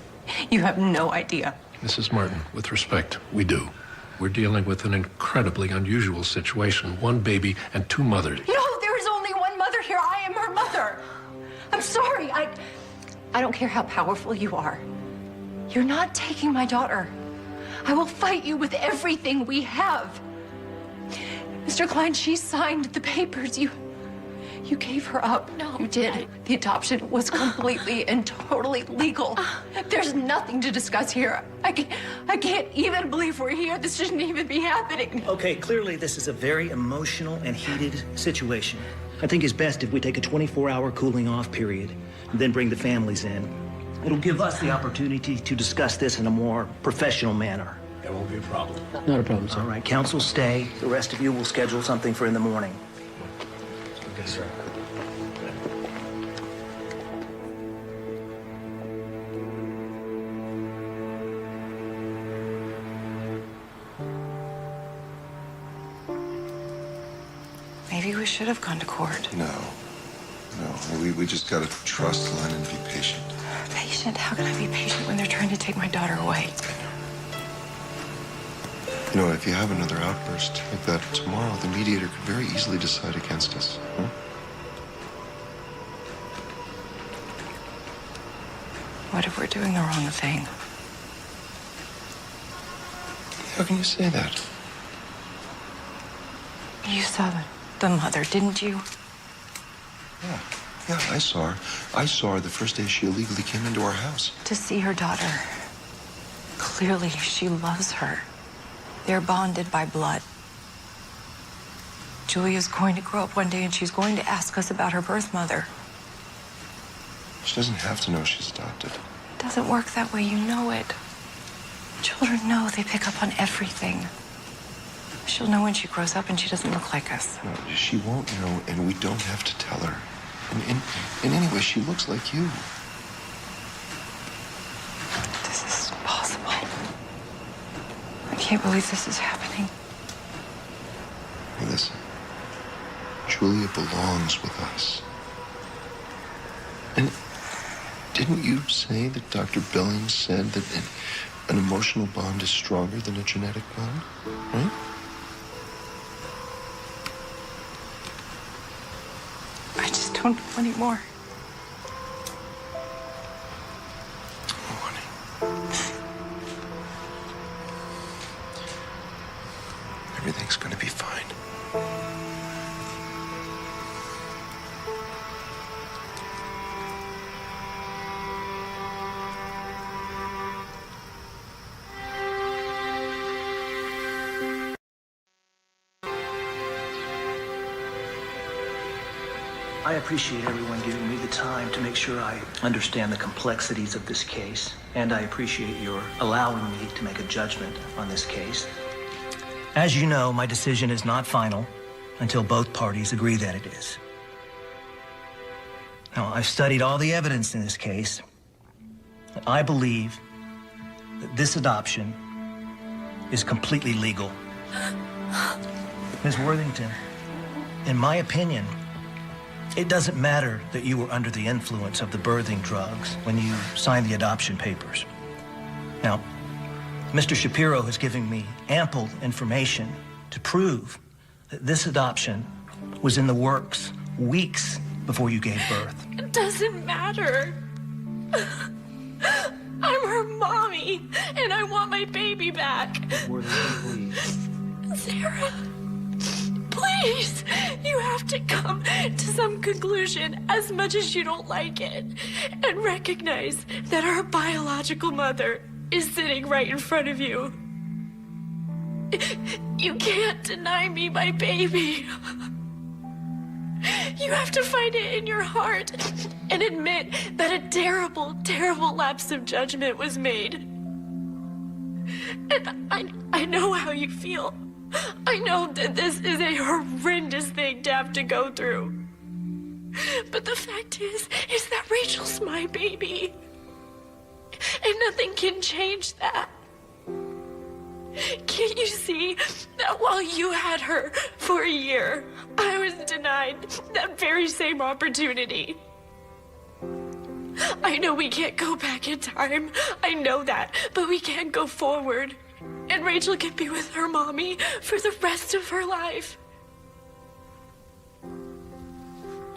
You have no idea. Mrs. Martin, with respect, we do. We're dealing with an incredibly unusual situation. One baby and two mothers. No, there is only one mother here. I am her mother. I'm sorry. I don't care how powerful you are. You're not taking my daughter. I will fight you with everything we have. Mr. Klein, she signed the papers. You gave her up. No. You did. The adoption was completely and totally legal. There's nothing to discuss here. I can't even believe we're here. This shouldn't even be happening. Okay, clearly this is a very emotional and heated situation. I think it's best if we take a 24-hour cooling off period and then bring the families in. It'll give us the opportunity to discuss this in a more professional manner. That won't be a problem. Not a problem, sir. All right, counsel, stay. The rest of you will schedule something for in the morning. Okay, sir. Maybe we should have gone to court. No. We just gotta trust Len and be patient. Patient? How can I be patient when they're trying to take my daughter away? You know, if you have another outburst like that tomorrow, the mediator could very easily decide against us. Huh? What if we're doing the wrong thing? How can you say that? You saw the mother, didn't you? Yeah, I saw her. I saw her the first day she illegally came into our house. To see her daughter. Clearly, she loves her. They're bonded by blood. Julia's going to grow up one day and she's going to ask us about her birth mother. She doesn't have to know she's adopted. It doesn't work that way, you know it. Children know, they pick up on everything. She'll know when she grows up and she doesn't look like us. No, she won't know, and we don't have to tell her. And anyway, she looks like you. This is impossible. I can't believe this is happening. Hey, listen. Julia belongs with us. And didn't you say that Dr. Billings said that an emotional bond is stronger than a genetic bond? Right? I just don't know anymore. Everything's gonna be fine. I appreciate everyone giving me the time to make sure I understand the complexities of this case, and I appreciate your allowing me to make a judgment on this case. As you know, my decision is not final until both parties agree that it is. Now, I've studied all the evidence in this case. I believe that this adoption is completely legal. Ms. Worthington, in my opinion, it doesn't matter that you were under the influence of the birthing drugs when you signed the adoption papers. Now, Mr. Shapiro has given me ample information to prove that this adoption was in the works weeks before you gave birth. It doesn't matter. I'm her mommy, and I want my baby back. Worthington, please. Sarah, please, you have to come to some conclusion as much as you don't like it, and recognize that our biological mother is sitting right in front of you. You can't deny me my baby. You have to find it in your heart and admit that a terrible, terrible lapse of judgment was made. And I know how you feel. I know that this is a horrendous thing to have to go through. But the fact is that Rachel's my baby. And nothing can change that. Can't you see that while you had her for a year, I was denied that very same opportunity? I know we can't go back in time. I know that. But we can go forward. And Rachel can be with her mommy for the rest of her life.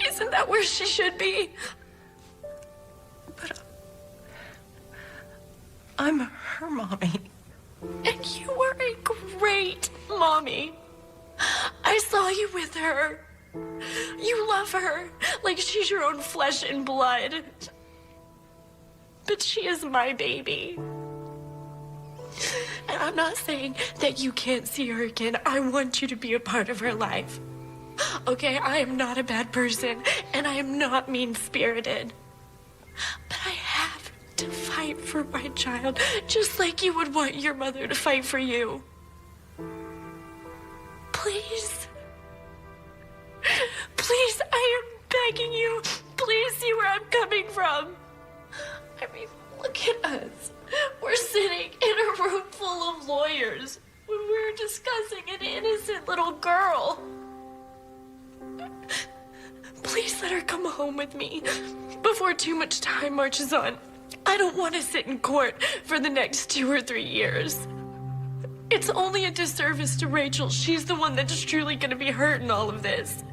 Isn't that where she should be? But I'm her mommy. And you were a great mommy. I saw you with her. You love her like she's your own flesh and blood. But she is my baby. And I'm not saying that you can't see her again. I want you to be a part of her life. Okay, I am not a bad person, and I am not mean-spirited. But I have to fight for my child, just like you would want your mother to fight for you. Please. Please, I am begging you. Please see where I'm coming from. I mean, look at us. We're sitting in a room full of lawyers when we're discussing an innocent little girl. Please let her come home with me before too much time marches on. I don't want to sit in court for the next 2 or 3 years. It's only a disservice to Rachel. She's the one that's truly going to be hurt in all of this.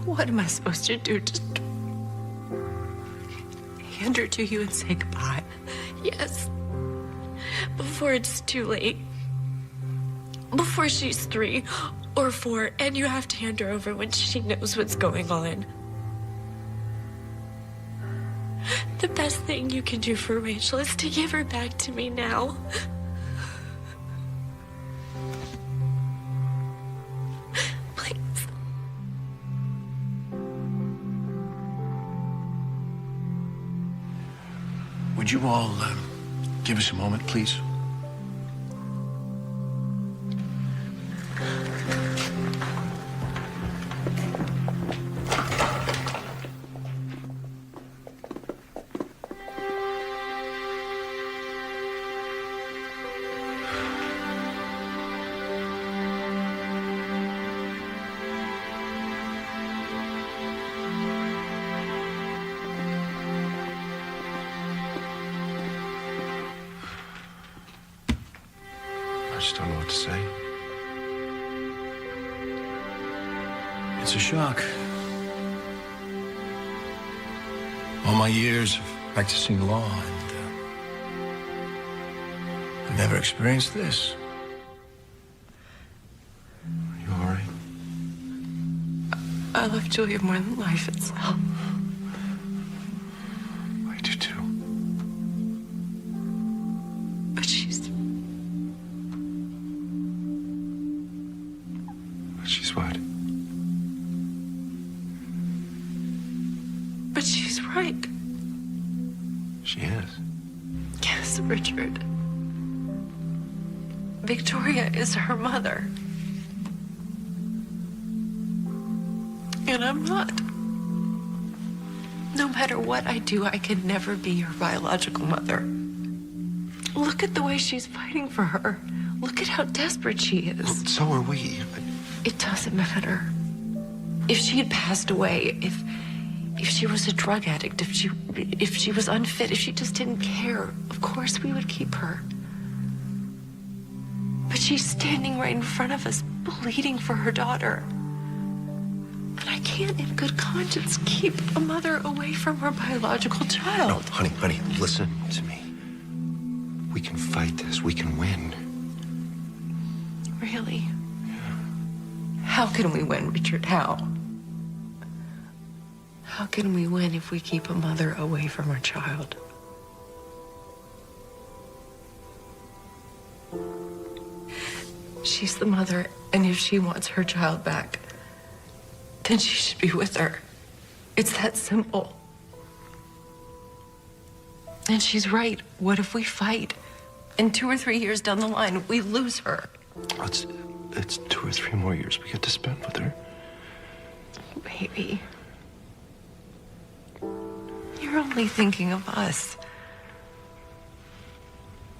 What am I supposed to do? Just hand her to you and say goodbye? Yes. Before it's too late. Before she's 3 or 4, and you have to hand her over when she knows what's going on. The best thing you can do for Rachel is to give her back to me now. Please. Would you all give us a moment, please? I just don't know what to say. It's a shock. All my years of practicing law, and I've never experienced this. Are you all right? I love Julia more than life itself. I do too. But she's... She's what? But she's right. She is. Yes, Richard. Victoria is her mother. And I'm not. No matter what I do, I can never be her biological mother. Look at the way she's fighting for her. Look at how desperate she is. So are we. It doesn't matter. If she had passed away, if she was a drug addict, if she was unfit, if she just didn't care, of course we would keep her. But she's standing right in front of us, bleeding for her daughter. And I can't in good conscience keep a mother away from her biological child. No, honey, listen to me. We can fight this. We can win. Really? How can we win, Richard? How? How can we win if we keep a mother away from her child? She's the mother, and if she wants her child back, then she should be with her. It's that simple. And she's right. What if we fight? And 2 or 3 years down the line, we lose her. It's 2 or 3 more years we get to spend with her. Baby. You're only thinking of us.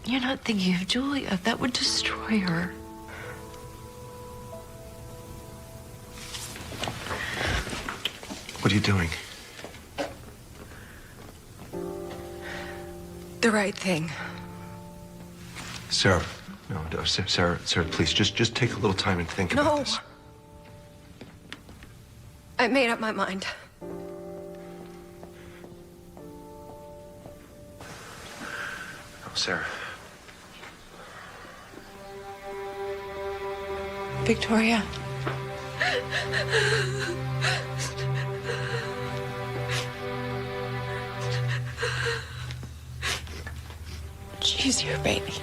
You're not thinking of Julia. That would destroy her. What are you doing? The right thing. Sarah. No, Sarah, please, just take a little time and think about this. I made up my mind. Oh, Sarah. Victoria. She's your baby.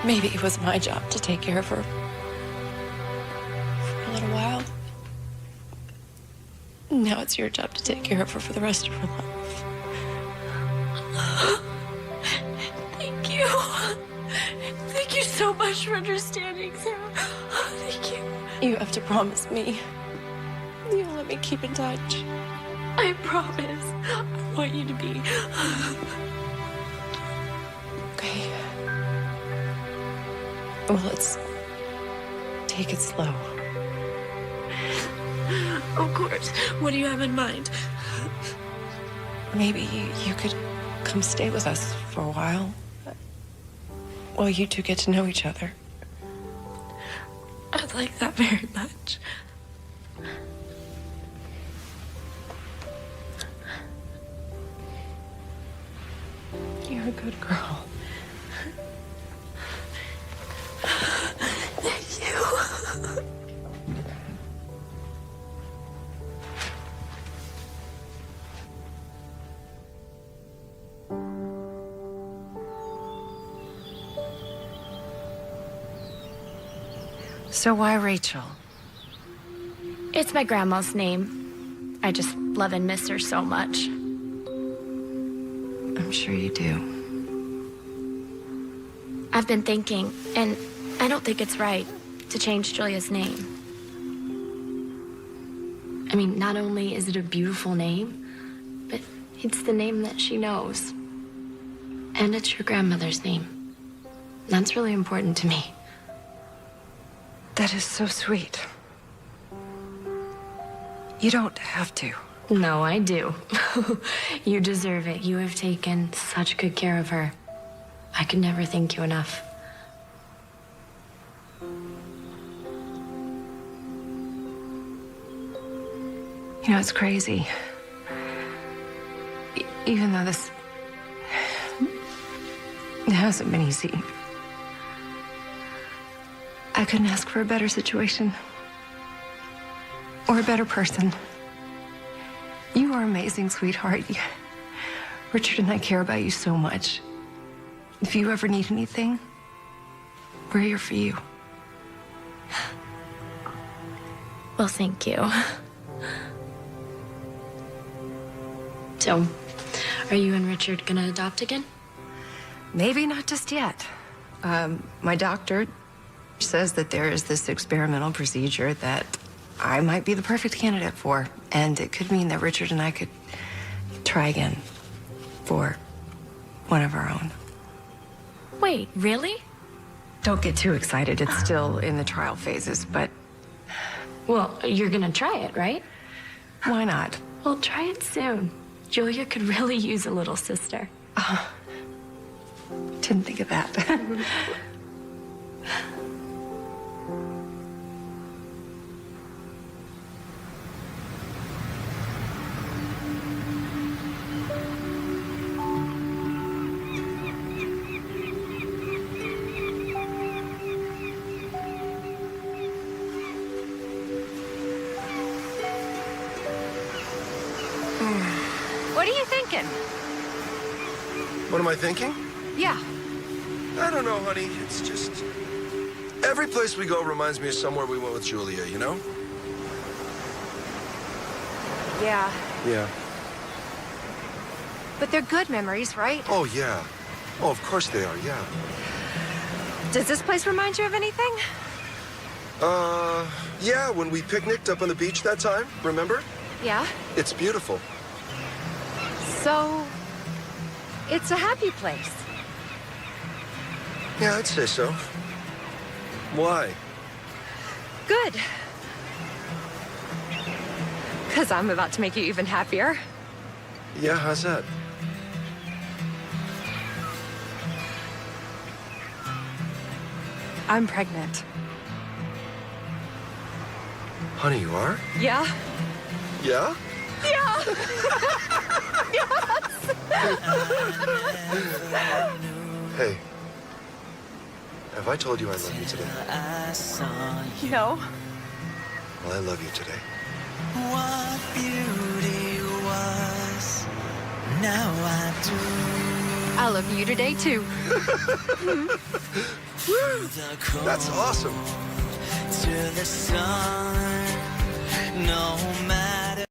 Maybe it was my job to take care of her for a little while. Now it's your job to take care of her for the rest of her life. Thank you. Thank you so much for understanding, Sarah. Thank you. You have to promise me you'll let me keep in touch. I promise. I want you to be. Okay. Well, let's take it slow. Of course. What do you have in mind? Maybe you could come stay with us for a while. While you two get to know each other. I'd like that very much. You're a good girl. Thank you. So why Rachel? It's my grandma's name. I just love and miss her so much. I'm sure you do. I've been thinking, and I don't think it's right to change Julia's name. I mean, not only is it a beautiful name, but it's the name that she knows. And it's your grandmother's name. That's really important to me. That is so sweet. You don't have to. No, I do. You deserve it. You have taken such good care of her. I could never thank you enough. You know, it's crazy. Even though this it hasn't been easy, I couldn't ask for a better situation or a better person. You are amazing, sweetheart. Richard and I care about you so much. If you ever need anything, we're here for you. Well, thank you. So, are you and Richard gonna adopt again? Maybe not just yet. My doctor says that there is this experimental procedure that I might be the perfect candidate for, and it could mean that Richard and I could try again for one of our own. Wait, really? Don't get too excited. It's still in the trial phases, but... Well, you're gonna try it, right? Why not? Well, try it soon. Julia could really use a little sister. Didn't think of that. What are you thinking? What am I thinking? Yeah. I don't know, honey. It's just... Every place we go reminds me of somewhere we went with Julia, you know? Yeah. Yeah. But they're good memories, right? Oh, yeah. Oh, of course they are, yeah. Does this place remind you of anything? Yeah, when we picnicked up on the beach that time, remember? Yeah. It's beautiful. So, it's a happy place. Yeah, I'd say so. Why? Good. Because I'm about to make you even happier. Yeah, how's that? I'm pregnant. Honey, you are? Yeah? Yeah? Yeah! Hey. Have I told you I love you today? No. Well, I love you today. What beauty was, now I do. I love you today, too. That's awesome. To the sun, no matter.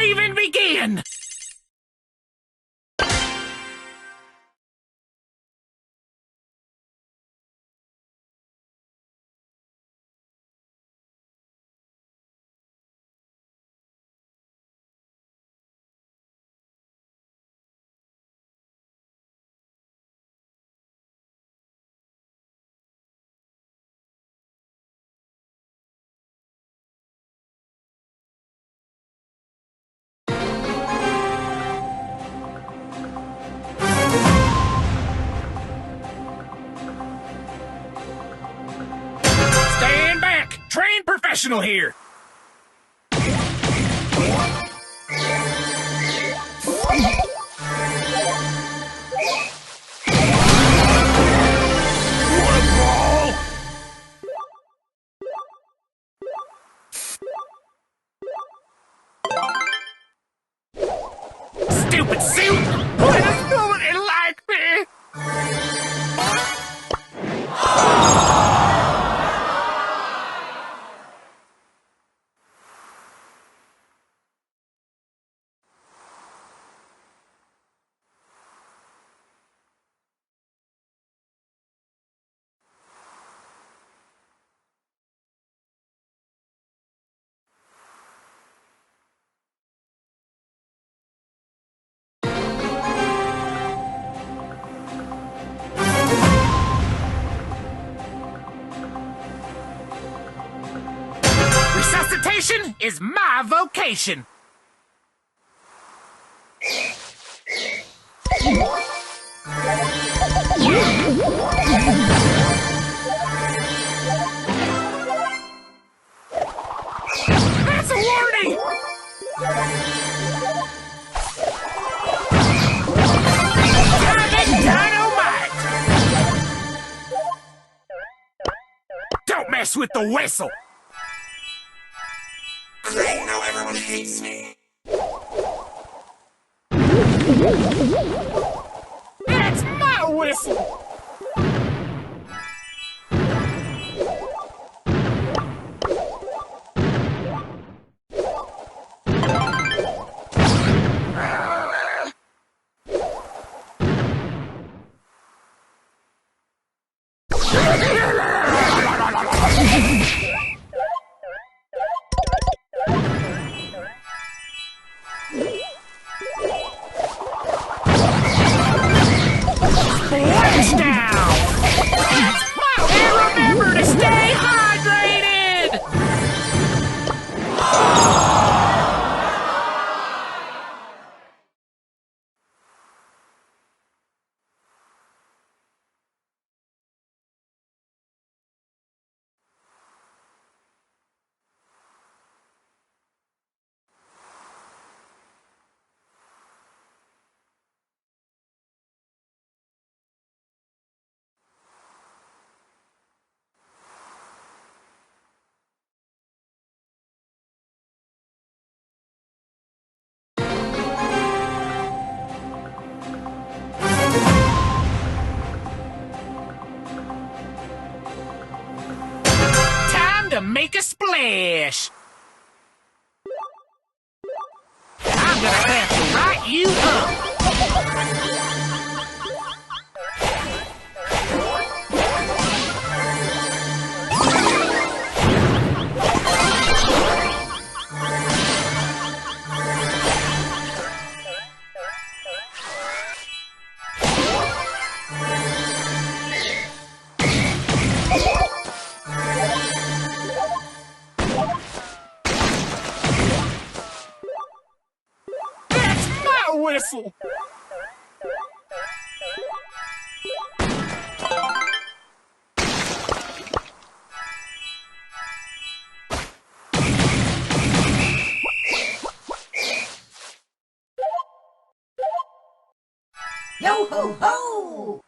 even begin? Stand back! Trained professional here! What a ball! Stupid suit! Why does nobody like me? Resuscitation is my vocation. That's a warning! Driving dynamite! Don't mess with the whistle! Great, now everyone hates me. That's my whistle! Splashdown! And remember to stay hydrated! Time to make a splash! I'm gonna have to write you up! That's my whistle! Yo ho ho!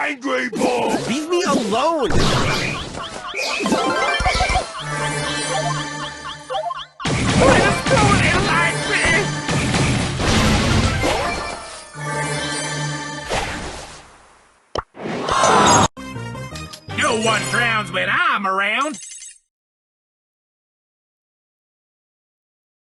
angry bull! Leave me alone! No one drowns when I'm around.